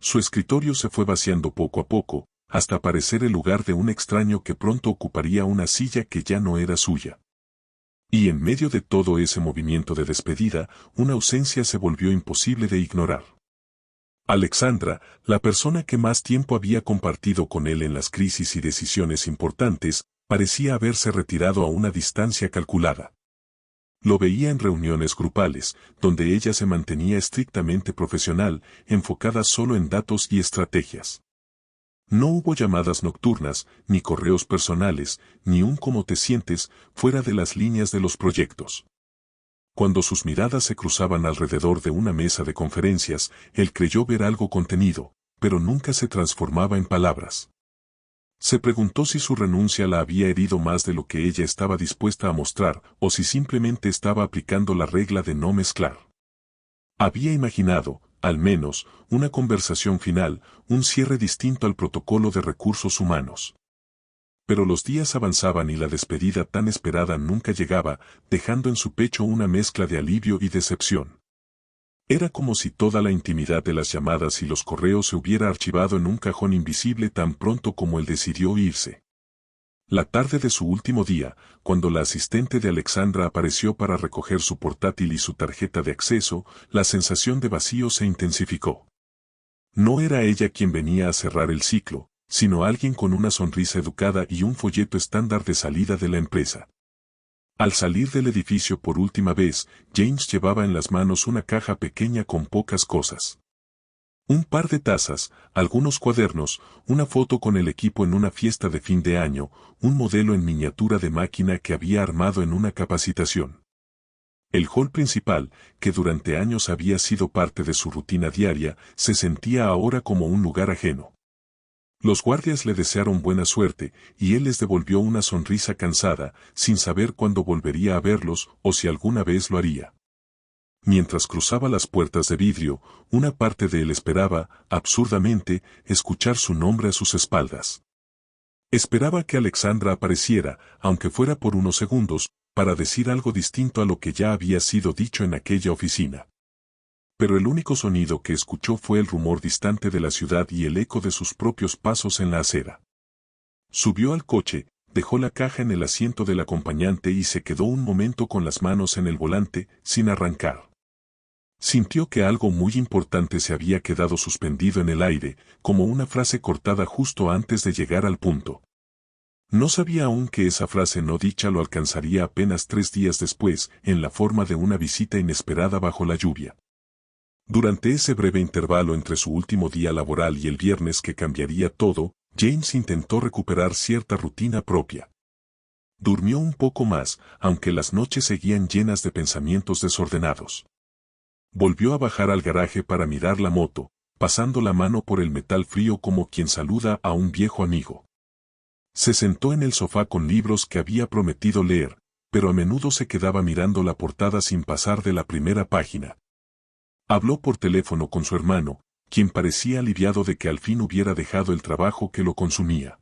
[SPEAKER 1] Su escritorio se fue vaciando poco a poco, hasta parecer el lugar de un extraño que pronto ocuparía una silla que ya no era suya. Y en medio de todo ese movimiento de despedida, una ausencia se volvió imposible de ignorar. Alexandra, la persona que más tiempo había compartido con él en las crisis y decisiones importantes, parecía haberse retirado a una distancia calculada. Lo veía en reuniones grupales, donde ella se mantenía estrictamente profesional, enfocada solo en datos y estrategias. No hubo llamadas nocturnas, ni correos personales, ni un cómo te sientes, fuera de las líneas de los proyectos. Cuando sus miradas se cruzaban alrededor de una mesa de conferencias, él creyó ver algo contenido, pero nunca se transformaba en palabras. Se preguntó si su renuncia la había herido más de lo que ella estaba dispuesta a mostrar, o si simplemente estaba aplicando la regla de no mezclar. Había imaginado, al menos, una conversación final, un cierre distinto al protocolo de recursos humanos. Pero los días avanzaban y la despedida tan esperada nunca llegaba, dejando en su pecho una mezcla de alivio y decepción. Era como si toda la intimidad de las llamadas y los correos se hubiera archivado en un cajón invisible tan pronto como él decidió irse. La tarde de su último día, cuando la asistente de Alexandra apareció para recoger su portátil y su tarjeta de acceso, la sensación de vacío se intensificó. No era ella quien venía a cerrar el ciclo, sino alguien con una sonrisa educada y un folleto estándar de salida de la empresa. Al salir del edificio por última vez, James llevaba en las manos una caja pequeña con pocas cosas. Un par de tazas, algunos cuadernos, una foto con el equipo en una fiesta de fin de año, un modelo en miniatura de máquina que había armado en una capacitación. El hall principal, que durante años había sido parte de su rutina diaria, se sentía ahora como un lugar ajeno. Los guardias le desearon buena suerte, y él les devolvió una sonrisa cansada, sin saber cuándo volvería a verlos o si alguna vez lo haría. Mientras cruzaba las puertas de vidrio, una parte de él esperaba, absurdamente, escuchar su nombre a sus espaldas. Esperaba que Alexandra apareciera, aunque fuera por unos segundos, para decir algo distinto a lo que ya había sido dicho en aquella oficina. Pero el único sonido que escuchó fue el rumor distante de la ciudad y el eco de sus propios pasos en la acera. Subió al coche, dejó la caja en el asiento del acompañante y se quedó un momento con las manos en el volante, sin arrancar. Sintió que algo muy importante se había quedado suspendido en el aire, como una frase cortada justo antes de llegar al punto. No sabía aún que esa frase no dicha lo alcanzaría apenas 3 días después, en la forma de una visita inesperada bajo la lluvia. Durante ese breve intervalo entre su último día laboral y el viernes que cambiaría todo, James intentó recuperar cierta rutina propia. Durmió un poco más, aunque las noches seguían llenas de pensamientos desordenados. Volvió a bajar al garaje para mirar la moto, pasando la mano por el metal frío como quien saluda a un viejo amigo. Se sentó en el sofá con libros que había prometido leer, pero a menudo se quedaba mirando la portada sin pasar de la primera página. Habló por teléfono con su hermano, quien parecía aliviado de que al fin hubiera dejado el trabajo que lo consumía.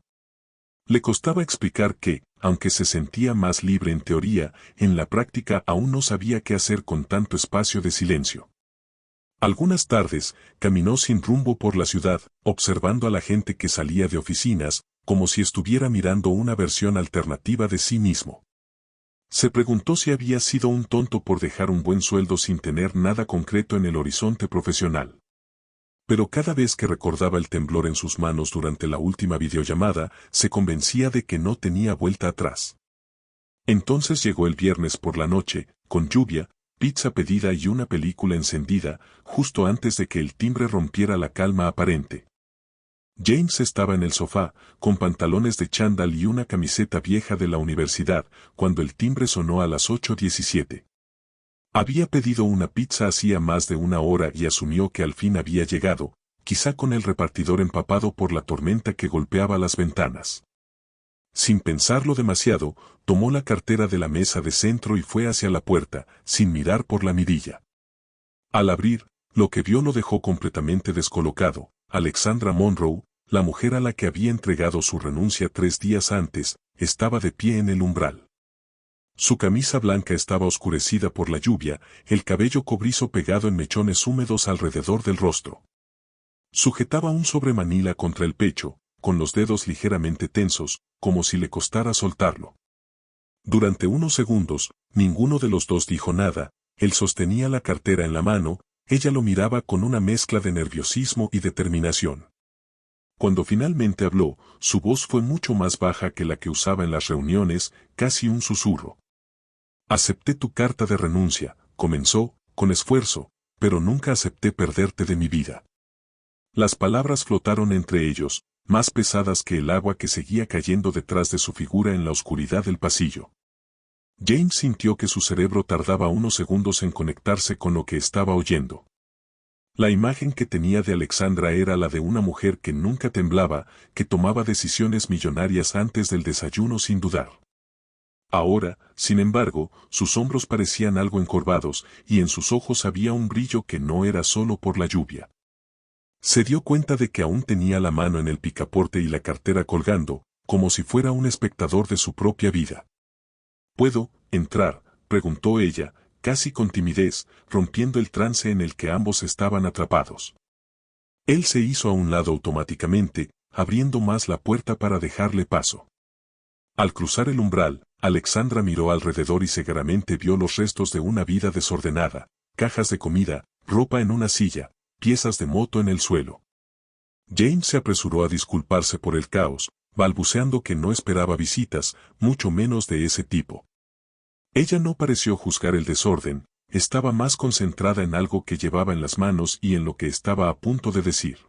[SPEAKER 1] Le costaba explicar que, aunque se sentía más libre en teoría, en la práctica aún no sabía qué hacer con tanto espacio de silencio. Algunas tardes, caminó sin rumbo por la ciudad, observando a la gente que salía de oficinas, como si estuviera mirando una versión alternativa de sí mismo. Se preguntó si había sido un tonto por dejar un buen sueldo sin tener nada concreto en el horizonte profesional. Pero cada vez que recordaba el temblor en sus manos durante la última videollamada, se convencía de que no tenía vuelta atrás. Entonces llegó el viernes por la noche, con lluvia, pizza pedida y una película encendida, justo antes de que el timbre rompiera la calma aparente. James estaba en el sofá, con pantalones de chándal y una camiseta vieja de la universidad, cuando el timbre sonó a las 8:17. Había pedido una pizza hacía más de una hora y asumió que al fin había llegado, quizá con el repartidor empapado por la tormenta que golpeaba las ventanas. Sin pensarlo demasiado, tomó la cartera de la mesa de centro y fue hacia la puerta, sin mirar por la mirilla. Al abrir, lo que vio lo dejó completamente descolocado. Alexandra Monroe, la mujer a la que había entregado su renuncia 3 días antes, estaba de pie en el umbral. Su camisa blanca estaba oscurecida por la lluvia, el cabello cobrizo pegado en mechones húmedos alrededor del rostro. Sujetaba un sobremanila contra el pecho, con los dedos ligeramente tensos, como si le costara soltarlo. Durante unos segundos, ninguno de los dos dijo nada, él sostenía la cartera en la mano, ella lo miraba con una mezcla de nerviosismo y determinación. Cuando finalmente habló, su voz fue mucho más baja que la que usaba en las reuniones, casi un susurro. Acepté tu carta de renuncia, comenzó, con esfuerzo, pero nunca acepté perderte de mi vida. Las palabras flotaron entre ellos, más pesadas que el agua que seguía cayendo detrás de su figura en la oscuridad del pasillo. James sintió que su cerebro tardaba unos segundos en conectarse con lo que estaba oyendo. La imagen que tenía de Alexandra era la de una mujer que nunca temblaba, que tomaba decisiones millonarias antes del desayuno sin dudar. Ahora, sin embargo, sus hombros parecían algo encorvados, y en sus ojos había un brillo que no era solo por la lluvia. Se dio cuenta de que aún tenía la mano en el picaporte y la cartera colgando, como si fuera un espectador de su propia vida. ¿Puedo entrar?, preguntó ella, casi con timidez, rompiendo el trance en el que ambos estaban atrapados. Él se hizo a un lado automáticamente, abriendo más la puerta para dejarle paso. Al cruzar el umbral, Alexandra miró alrededor y cegaramente vio los restos de una vida desordenada, cajas de comida, ropa en una silla, piezas de moto en el suelo. James se apresuró a disculparse por el caos, balbuceando que no esperaba visitas, mucho menos de ese tipo. Ella no pareció juzgar el desorden, estaba más concentrada en algo que llevaba en las manos y en lo que estaba a punto de decir.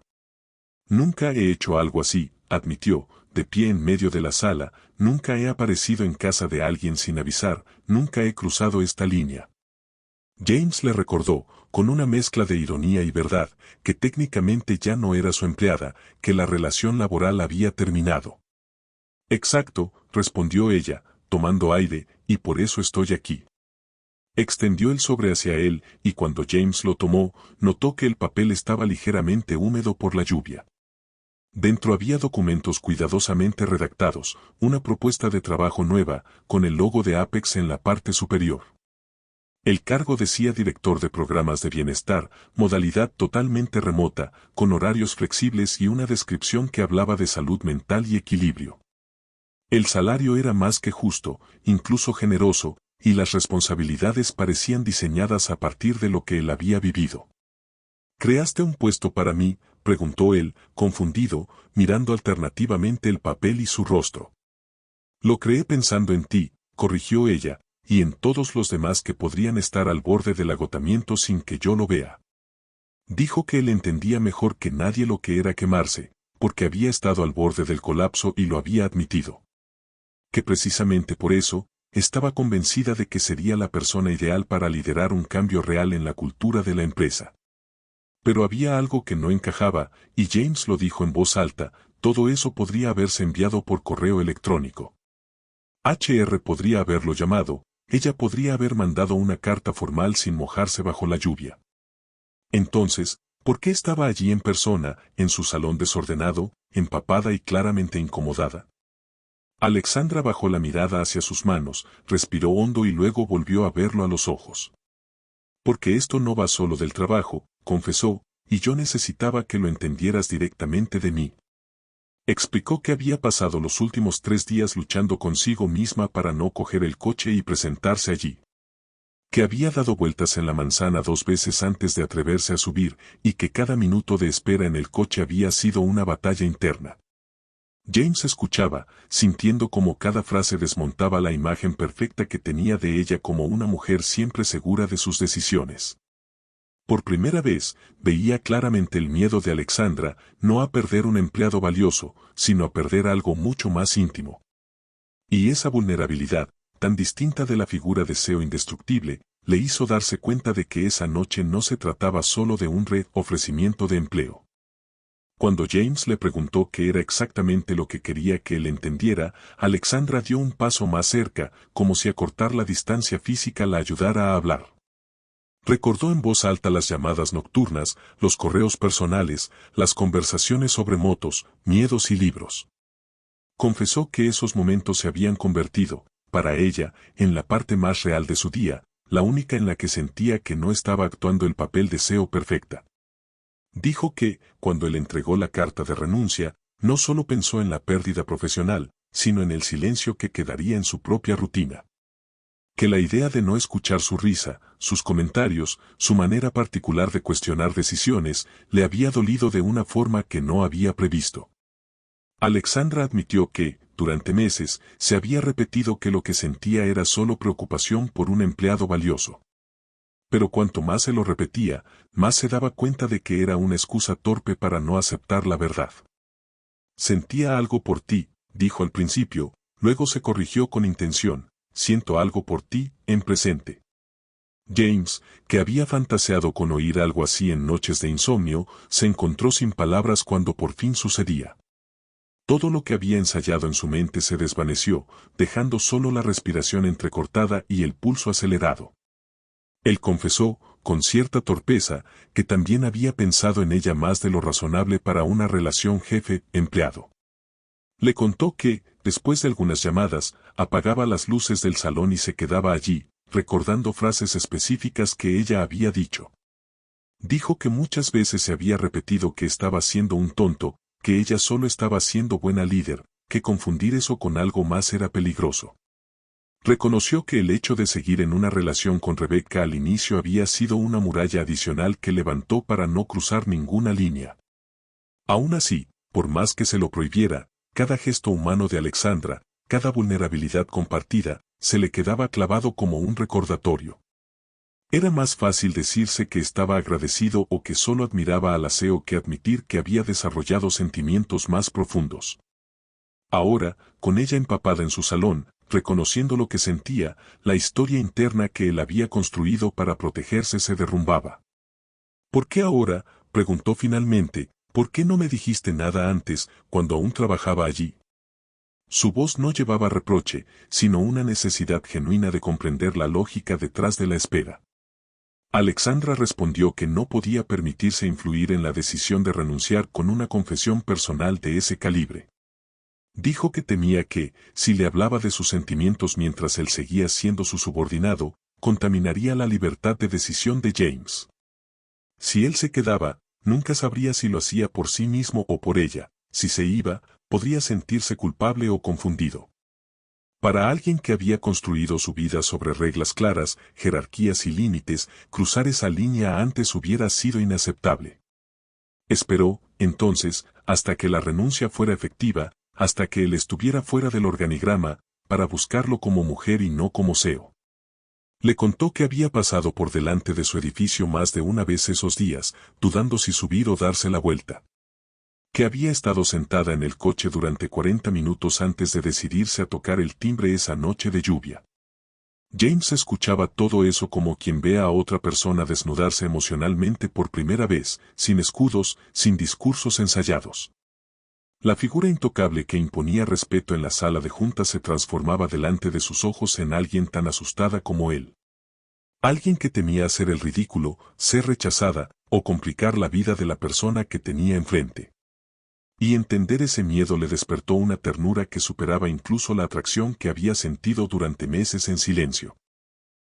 [SPEAKER 1] Nunca he hecho algo así, admitió, de pie en medio de la sala, nunca he aparecido en casa de alguien sin avisar, nunca he cruzado esta línea. James le recordó, con una mezcla de ironía y verdad, que técnicamente ya no era su empleada, que la relación laboral había terminado. Exacto, respondió ella, tomando aire, y por eso estoy aquí. Extendió el sobre hacia él, y cuando James lo tomó, notó que el papel estaba ligeramente húmedo por la lluvia. Dentro había documentos cuidadosamente redactados, una propuesta de trabajo nueva, con el logo de Apex en la parte superior. El cargo decía director de programas de bienestar, modalidad totalmente remota, con horarios flexibles y una descripción que hablaba de salud mental y equilibrio. El salario era más que justo, incluso generoso, y las responsabilidades parecían diseñadas a partir de lo que él había vivido. ¿Creaste un puesto para mí?, preguntó él, confundido, mirando alternativamente el papel y su rostro. Lo creé pensando en ti, corrigió ella, y en todos los demás que podrían estar al borde del agotamiento sin que yo lo vea. Dijo que él entendía mejor que nadie lo que era quemarse, porque había estado al borde del colapso y lo había admitido. Que precisamente por eso, estaba convencida de que sería la persona ideal para liderar un cambio real en la cultura de la empresa. Pero había algo que no encajaba, y James lo dijo en voz alta, todo eso podría haberse enviado por correo electrónico. HR podría haberlo llamado, ella podría haber mandado una carta formal sin mojarse bajo la lluvia. Entonces, ¿por qué estaba allí en persona, en su salón desordenado, empapada y claramente incomodada? Alexandra bajó la mirada hacia sus manos, respiró hondo y luego volvió a verlo a los ojos. Porque esto no va solo del trabajo, confesó, y yo necesitaba que lo entendieras directamente de mí. Explicó que había pasado los últimos 3 días luchando consigo misma para no coger el coche y presentarse allí. Que había dado vueltas en la manzana 2 veces antes de atreverse a subir, y que cada minuto de espera en el coche había sido una batalla interna. James escuchaba, sintiendo como cada frase desmontaba la imagen perfecta que tenía de ella como una mujer siempre segura de sus decisiones. Por primera vez, veía claramente el miedo de Alexandra, no a perder un empleado valioso, sino a perder algo mucho más íntimo. Y esa vulnerabilidad, tan distinta de la figura de CEO indestructible, le hizo darse cuenta de que esa noche no se trataba solo de un ofrecimiento de empleo. Cuando James le preguntó qué era exactamente lo que quería que él entendiera, Alexandra dio un paso más cerca, como si acortar la distancia física la ayudara a hablar. Recordó en voz alta las llamadas nocturnas, los correos personales, las conversaciones sobre motos, miedos y libros. Confesó que esos momentos se habían convertido, para ella, en la parte más real de su día, la única en la que sentía que no estaba actuando el papel de CEO perfecta. Dijo que, cuando él entregó la carta de renuncia, no solo pensó en la pérdida profesional, sino en el silencio que quedaría en su propia rutina. Que la idea de no escuchar su risa, sus comentarios, su manera particular de cuestionar decisiones, le había dolido de una forma que no había previsto. Alexandra admitió que, durante meses, se había repetido que lo que sentía era solo preocupación por un empleado valioso. Pero cuanto más se lo repetía, más se daba cuenta de que era una excusa torpe para no aceptar la verdad. Sentía algo por ti, dijo al principio, luego se corrigió con intención, siento algo por ti, en presente. James, que había fantaseado con oír algo así en noches de insomnio, se encontró sin palabras cuando por fin sucedía. Todo lo que había ensayado en su mente se desvaneció, dejando solo la respiración entrecortada y el pulso acelerado. Él confesó, con cierta torpeza, que también había pensado en ella más de lo razonable para una relación jefe-empleado. Le contó que, después de algunas llamadas, apagaba las luces del salón y se quedaba allí, recordando frases específicas que ella había dicho. Dijo que muchas veces se había repetido que estaba siendo un tonto, que ella solo estaba siendo buena líder, que confundir eso con algo más era peligroso. Reconoció que el hecho de seguir en una relación con Rebecca al inicio había sido una muralla adicional que levantó para no cruzar ninguna línea. Aún así, por más que se lo prohibiera, cada gesto humano de Alexandra, cada vulnerabilidad compartida, se le quedaba clavado como un recordatorio. Era más fácil decirse que estaba agradecido o que solo admiraba al aseo que admitir que había desarrollado sentimientos más profundos. Ahora, con ella empapada en su salón, reconociendo lo que sentía, la historia interna que él había construido para protegerse se derrumbaba. ¿Por qué ahora?, preguntó finalmente, ¿por qué no me dijiste nada antes, cuando aún trabajaba allí? Su voz no llevaba reproche, sino una necesidad genuina de comprender la lógica detrás de la espera. Alexandra respondió que no podía permitirse influir en la decisión de renunciar con una confesión personal de ese calibre. Dijo que temía que, si le hablaba de sus sentimientos mientras él seguía siendo su subordinado, contaminaría la libertad de decisión de James. Si él se quedaba, nunca sabría si lo hacía por sí mismo o por ella; si se iba, podría sentirse culpable o confundido. Para alguien que había construido su vida sobre reglas claras, jerarquías y límites, cruzar esa línea antes hubiera sido inaceptable. Esperó, entonces, hasta que la renuncia fuera efectiva, hasta que él estuviera fuera del organigrama, para buscarlo como mujer y no como CEO. Le contó que había pasado por delante de su edificio más de una vez esos días, dudando si subir o darse la vuelta. Que había estado sentada en el coche durante 40 minutos antes de decidirse a tocar el timbre esa noche de lluvia. James escuchaba todo eso como quien ve a otra persona desnudarse emocionalmente por primera vez, sin escudos, sin discursos ensayados. La figura intocable que imponía respeto en la sala de juntas se transformaba delante de sus ojos en alguien tan asustada como él. Alguien que temía hacer el ridículo, ser rechazada, o complicar la vida de la persona que tenía enfrente. Y entender ese miedo le despertó una ternura que superaba incluso la atracción que había sentido durante meses en silencio.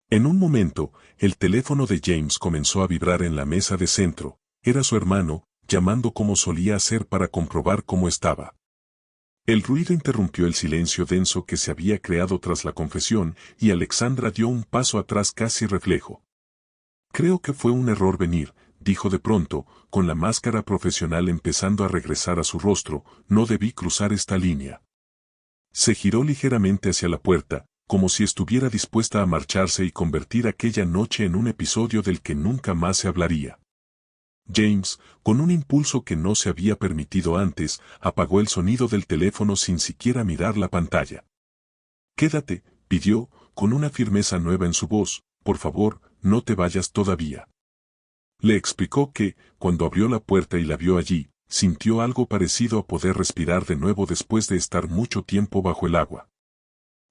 [SPEAKER 1] En un momento, el teléfono de James comenzó a vibrar en la mesa de centro. Era su hermano, llamando como solía hacer para comprobar cómo estaba. El ruido interrumpió el silencio denso que se había creado tras la confesión, y Alexandra dio un paso atrás casi reflejo. Creo que fue un error venir, dijo de pronto, con la máscara profesional empezando a regresar a su rostro, no debí cruzar esta línea. Se giró ligeramente hacia la puerta, como si estuviera dispuesta a marcharse y convertir aquella noche en un episodio del que nunca más se hablaría. James, con un impulso que no se había permitido antes, apagó el sonido del teléfono sin siquiera mirar la pantalla. «Quédate», pidió, con una firmeza nueva en su voz, «por favor, no te vayas todavía». Le explicó que, cuando abrió la puerta y la vio allí, sintió algo parecido a poder respirar de nuevo después de estar mucho tiempo bajo el agua.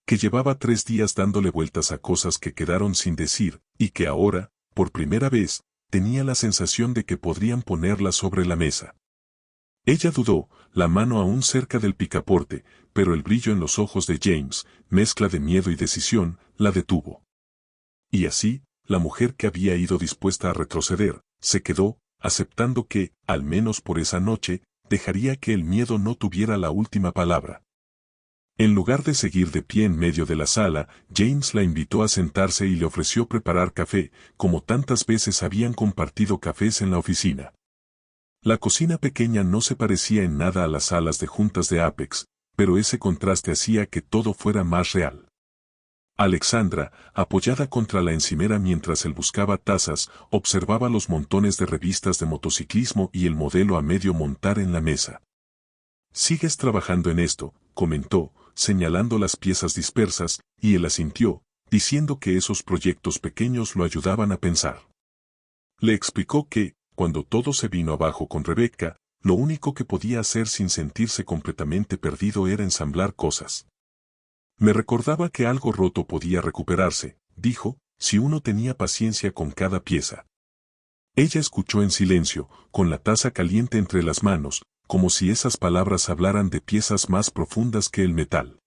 [SPEAKER 1] Que llevaba 3 días dándole vueltas a cosas que quedaron sin decir, y que ahora, por primera vez, tenía la sensación de que podrían ponerla sobre la mesa. Ella dudó, la mano aún cerca del picaporte, pero el brillo en los ojos de James, mezcla de miedo y decisión, la detuvo. Y así, la mujer que había ido dispuesta a retroceder, se quedó, aceptando que, al menos por esa noche, dejaría que el miedo no tuviera la última palabra. En lugar de seguir de pie en medio de la sala, James la invitó a sentarse y le ofreció preparar café, como tantas veces habían compartido cafés en la oficina. La cocina pequeña no se parecía en nada a las salas de juntas de Apex, pero ese contraste hacía que todo fuera más real. Alexandra, apoyada contra la encimera mientras él buscaba tazas, observaba los montones de revistas de motociclismo y el modelo a medio montar en la mesa. «¿Sigues trabajando en esto?», comentó, señalando las piezas dispersas, y él asintió, diciendo que esos proyectos pequeños lo ayudaban a pensar. Le explicó que, cuando todo se vino abajo con Rebecca, lo único que podía hacer sin sentirse completamente perdido era ensamblar cosas. «Me recordaba que algo roto podía recuperarse», dijo, «si uno tenía paciencia con cada pieza». Ella escuchó en silencio, con la taza caliente entre las manos, como si esas palabras hablaran de piezas más profundas que el metal.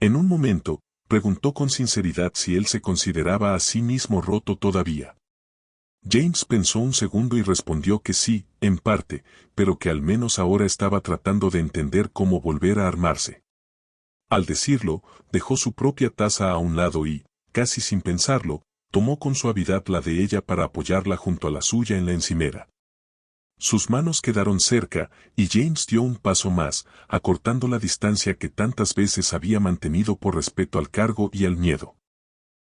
[SPEAKER 1] En un momento, preguntó con sinceridad si él se consideraba a sí mismo roto todavía. James pensó un segundo y respondió que sí, en parte, pero que al menos ahora estaba tratando de entender cómo volver a armarse. Al decirlo, dejó su propia taza a un lado y, casi sin pensarlo, tomó con suavidad la de ella para apoyarla junto a la suya en la encimera. Sus manos quedaron cerca, y James dio un paso más, acortando la distancia que tantas veces había mantenido por respeto al cargo y al miedo.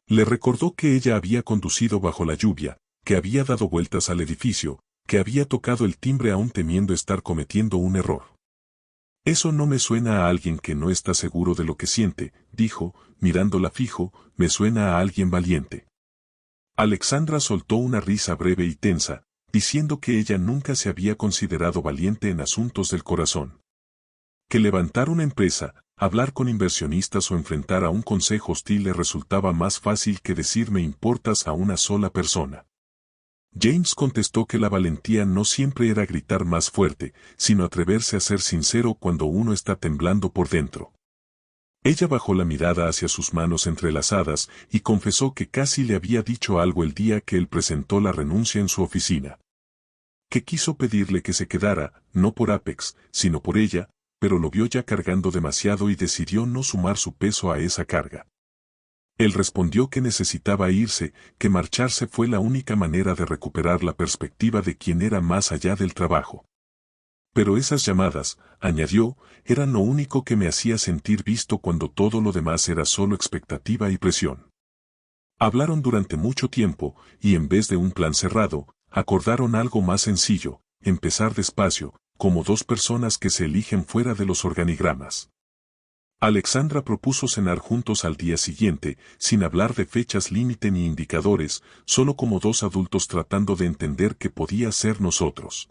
[SPEAKER 1] Le recordó que ella había conducido bajo la lluvia, que había dado vueltas al edificio, que había tocado el timbre aún temiendo estar cometiendo un error. Eso no me suena a alguien que no está seguro de lo que siente, dijo, mirándola fijo, me suena a alguien valiente. Alexandra soltó una risa breve y tensa, diciendo que ella nunca se había considerado valiente en asuntos del corazón. Que levantar una empresa, hablar con inversionistas o enfrentar a un consejo hostil le resultaba más fácil que decir me importas a una sola persona. James contestó que la valentía no siempre era gritar más fuerte, sino atreverse a ser sincero cuando uno está temblando por dentro. Ella bajó la mirada hacia sus manos entrelazadas y confesó que casi le había dicho algo el día que él presentó la renuncia en su oficina. Que quiso pedirle que se quedara, no por Apex, sino por ella, pero lo vio ya cargando demasiado y decidió no sumar su peso a esa carga. Él respondió que necesitaba irse, que marcharse fue la única manera de recuperar la perspectiva de quien era más allá del trabajo. Pero esas llamadas, añadió, eran lo único que me hacía sentir visto cuando todo lo demás era solo expectativa y presión. Hablaron durante mucho tiempo, y en vez de un plan cerrado, acordaron algo más sencillo, empezar despacio, como dos personas que se eligen fuera de los organigramas. Alexandra propuso cenar juntos al día siguiente, sin hablar de fechas límite ni indicadores, solo como dos adultos tratando de entender qué podía ser nosotros.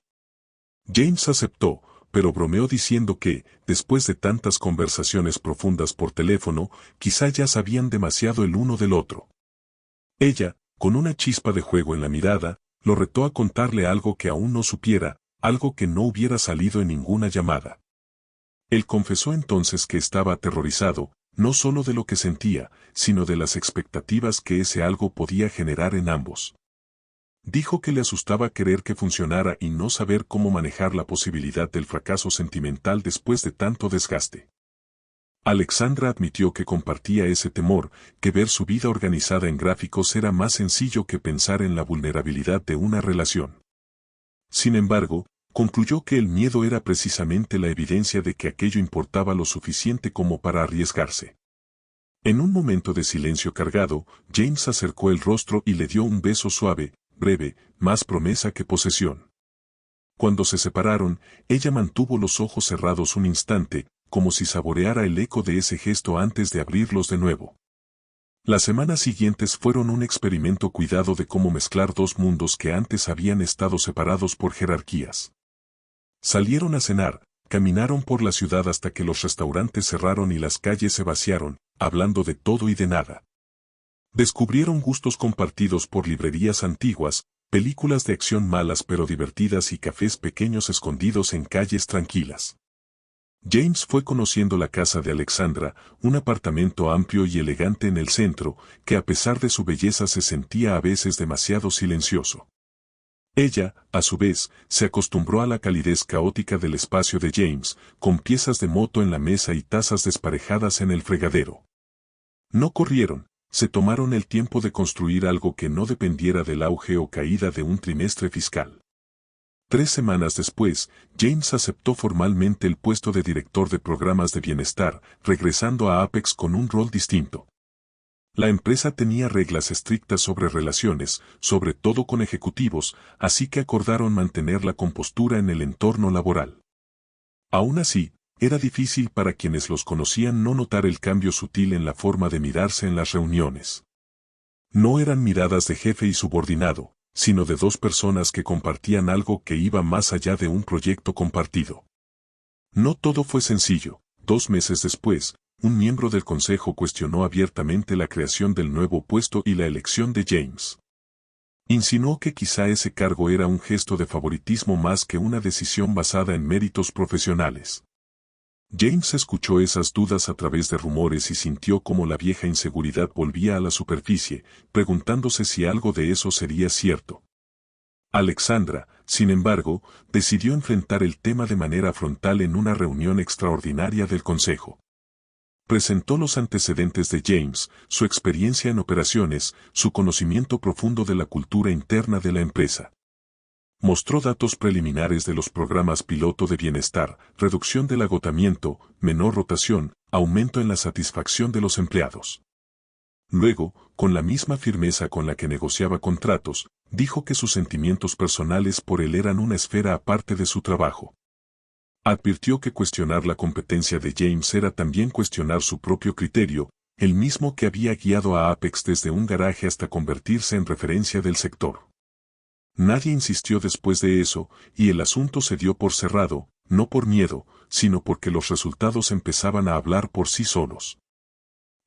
[SPEAKER 1] James aceptó, pero bromeó diciendo que, después de tantas conversaciones profundas por teléfono, quizá ya sabían demasiado el uno del otro. Ella, con una chispa de juego en la mirada, lo retó a contarle algo que aún no supiera, algo que no hubiera salido en ninguna llamada. Él confesó entonces que estaba aterrorizado, no solo de lo que sentía, sino de las expectativas que ese algo podía generar en ambos. Dijo que le asustaba querer que funcionara y no saber cómo manejar la posibilidad del fracaso sentimental después de tanto desgaste. Alexandra admitió que compartía ese temor, que ver su vida organizada en gráficos era más sencillo que pensar en la vulnerabilidad de una relación. Sin embargo, concluyó que el miedo era precisamente la evidencia de que aquello importaba lo suficiente como para arriesgarse. En un momento de silencio cargado, James acercó el rostro y le dio un beso suave, breve, más promesa que posesión. Cuando se separaron, ella mantuvo los ojos cerrados un instante, como si saboreara el eco de ese gesto antes de abrirlos de nuevo. Las semanas siguientes fueron un experimento cuidado de cómo mezclar dos mundos que antes habían estado separados por jerarquías. Salieron a cenar, caminaron por la ciudad hasta que los restaurantes cerraron y las calles se vaciaron, hablando de todo y de nada. Descubrieron gustos compartidos por librerías antiguas, películas de acción malas pero divertidas y cafés pequeños escondidos en calles tranquilas. James fue conociendo la casa de Alexandra, un apartamento amplio y elegante en el centro, que a pesar de su belleza se sentía a veces demasiado silencioso. Ella, a su vez, se acostumbró a la calidez caótica del espacio de James, con piezas de moto en la mesa y tazas desparejadas en el fregadero. No corrieron, se tomaron el tiempo de construir algo que no dependiera del auge o caída de un trimestre fiscal. 3 semanas después, James aceptó formalmente el puesto de director de programas de bienestar, regresando a Apex con un rol distinto. La empresa tenía reglas estrictas sobre relaciones, sobre todo con ejecutivos, así que acordaron mantener la compostura en el entorno laboral. Aún así, era difícil para quienes los conocían no notar el cambio sutil en la forma de mirarse en las reuniones. No eran miradas de jefe y subordinado, sino de dos personas que compartían algo que iba más allá de un proyecto compartido. No todo fue sencillo. 2 meses después, un miembro del consejo cuestionó abiertamente la creación del nuevo puesto y la elección de James. Insinuó que quizá ese cargo era un gesto de favoritismo más que una decisión basada en méritos profesionales. James escuchó esas dudas a través de rumores y sintió como la vieja inseguridad volvía a la superficie, preguntándose si algo de eso sería cierto. Alexandra, sin embargo, decidió enfrentar el tema de manera frontal en una reunión extraordinaria del Consejo. Presentó los antecedentes de James, su experiencia en operaciones, su conocimiento profundo de la cultura interna de la empresa. Mostró datos preliminares de los programas piloto de bienestar, reducción del agotamiento, menor rotación, aumento en la satisfacción de los empleados. Luego, con la misma firmeza con la que negociaba contratos, dijo que sus sentimientos personales por él eran una esfera aparte de su trabajo. Advirtió que cuestionar la competencia de James era también cuestionar su propio criterio, el mismo que había guiado a Apex desde un garaje hasta convertirse en referencia del sector. Nadie insistió después de eso, y el asunto se dio por cerrado, no por miedo, sino porque los resultados empezaban a hablar por sí solos.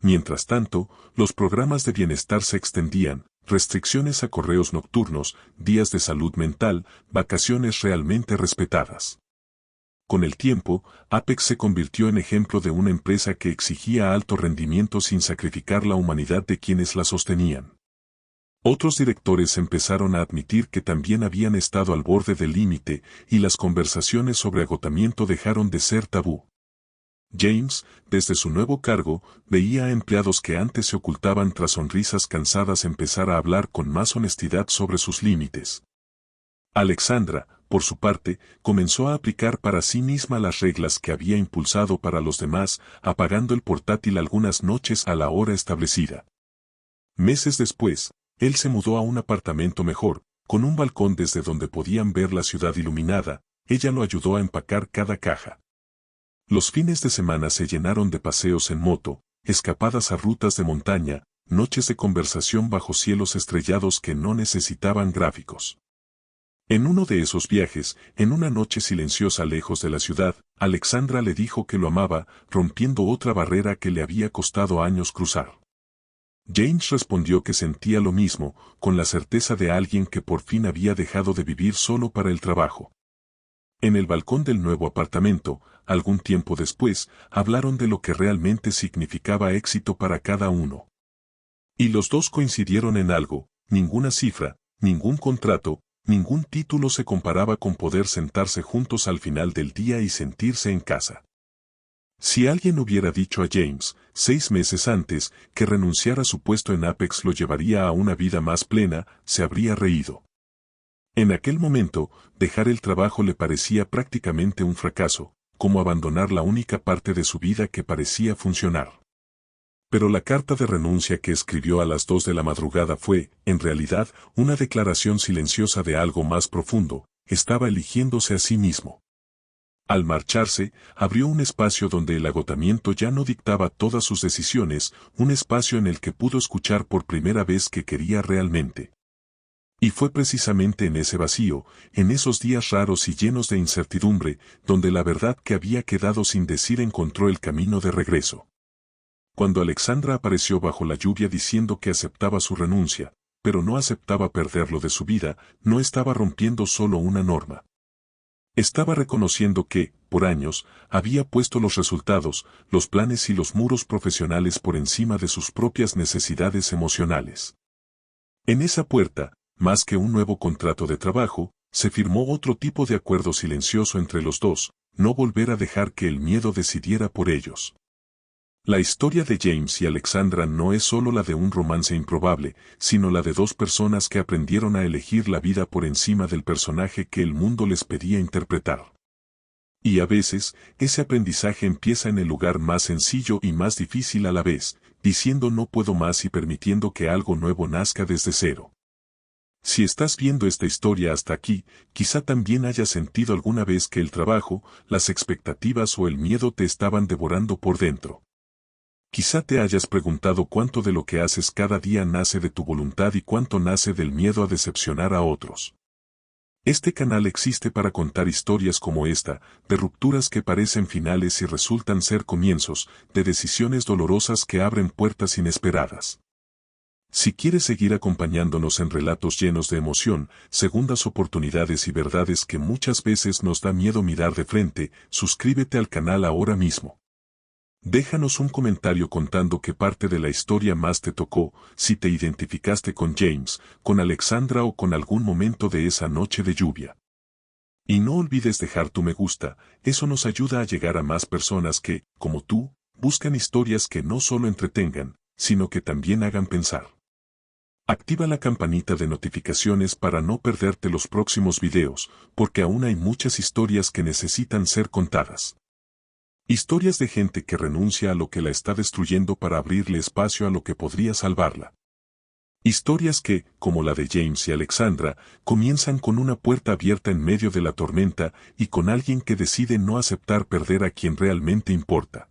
[SPEAKER 1] Mientras tanto, los programas de bienestar se extendían, restricciones a correos nocturnos, días de salud mental, vacaciones realmente respetadas. Con el tiempo, Apex se convirtió en ejemplo de una empresa que exigía alto rendimiento sin sacrificar la humanidad de quienes la sostenían. Otros directores empezaron a admitir que también habían estado al borde del límite, y las conversaciones sobre agotamiento dejaron de ser tabú. James, desde su nuevo cargo, veía a empleados que antes se ocultaban tras sonrisas cansadas empezar a hablar con más honestidad sobre sus límites. Alexandra, por su parte, comenzó a aplicar para sí misma las reglas que había impulsado para los demás, apagando el portátil algunas noches a la hora establecida. Meses después, él se mudó a un apartamento mejor, con un balcón desde donde podían ver la ciudad iluminada. Ella lo ayudó a empacar cada caja. Los fines de semana se llenaron de paseos en moto, escapadas a rutas de montaña, noches de conversación bajo cielos estrellados que no necesitaban gráficos. En uno de esos viajes, en una noche silenciosa lejos de la ciudad, Alexandra le dijo que lo amaba, rompiendo otra barrera que le había costado años cruzar. James respondió que sentía lo mismo, con la certeza de alguien que por fin había dejado de vivir solo para el trabajo. En el balcón del nuevo apartamento, algún tiempo después, hablaron de lo que realmente significaba éxito para cada uno. Y los dos coincidieron en algo: ninguna cifra, ningún contrato, ningún título se comparaba con poder sentarse juntos al final del día y sentirse en casa. Si alguien hubiera dicho a James, 6 meses antes, que renunciar a su puesto en Apex lo llevaría a una vida más plena, se habría reído. En aquel momento, dejar el trabajo le parecía prácticamente un fracaso, como abandonar la única parte de su vida que parecía funcionar. Pero la carta de renuncia que escribió a las 2 de la madrugada fue, en realidad, una declaración silenciosa de algo más profundo: estaba eligiéndose a sí mismo. Al marcharse, abrió un espacio donde el agotamiento ya no dictaba todas sus decisiones, un espacio en el que pudo escuchar por primera vez que quería realmente. Y fue precisamente en ese vacío, en esos días raros y llenos de incertidumbre, donde la verdad que había quedado sin decir encontró el camino de regreso. Cuando Alexandra apareció bajo la lluvia diciendo que aceptaba su renuncia, pero no aceptaba perderlo de su vida, no estaba rompiendo solo una norma. Estaba reconociendo que, por años, había puesto los resultados, los planes y los muros profesionales por encima de sus propias necesidades emocionales. En esa puerta, más que un nuevo contrato de trabajo, se firmó otro tipo de acuerdo silencioso entre los dos: no volver a dejar que el miedo decidiera por ellos. La historia de James y Alexandra no es solo la de un romance improbable, sino la de dos personas que aprendieron a elegir la vida por encima del personaje que el mundo les pedía interpretar. Y a veces, ese aprendizaje empieza en el lugar más sencillo y más difícil a la vez, diciendo no puedo más y permitiendo que algo nuevo nazca desde cero. Si estás viendo esta historia hasta aquí, quizá también hayas sentido alguna vez que el trabajo, las expectativas o el miedo te estaban devorando por dentro. Quizá te hayas preguntado cuánto de lo que haces cada día nace de tu voluntad y cuánto nace del miedo a decepcionar a otros. Este canal existe para contar historias como esta, de rupturas que parecen finales y resultan ser comienzos, de decisiones dolorosas que abren puertas inesperadas. Si quieres seguir acompañándonos en relatos llenos de emoción, segundas oportunidades y verdades que muchas veces nos da miedo mirar de frente, suscríbete al canal ahora mismo. Déjanos un comentario contando qué parte de la historia más te tocó, si te identificaste con James, con Alexandra o con algún momento de esa noche de lluvia. Y no olvides dejar tu me gusta, eso nos ayuda a llegar a más personas que, como tú, buscan historias que no solo entretengan, sino que también hagan pensar. Activa la campanita de notificaciones para no perderte los próximos videos, porque aún hay muchas historias que necesitan ser contadas. Historias de gente que renuncia a lo que la está destruyendo para abrirle espacio a lo que podría salvarla. Historias que, como la de James y Alexandra, comienzan con una puerta abierta en medio de la tormenta y con alguien que decide no aceptar perder a quien realmente importa.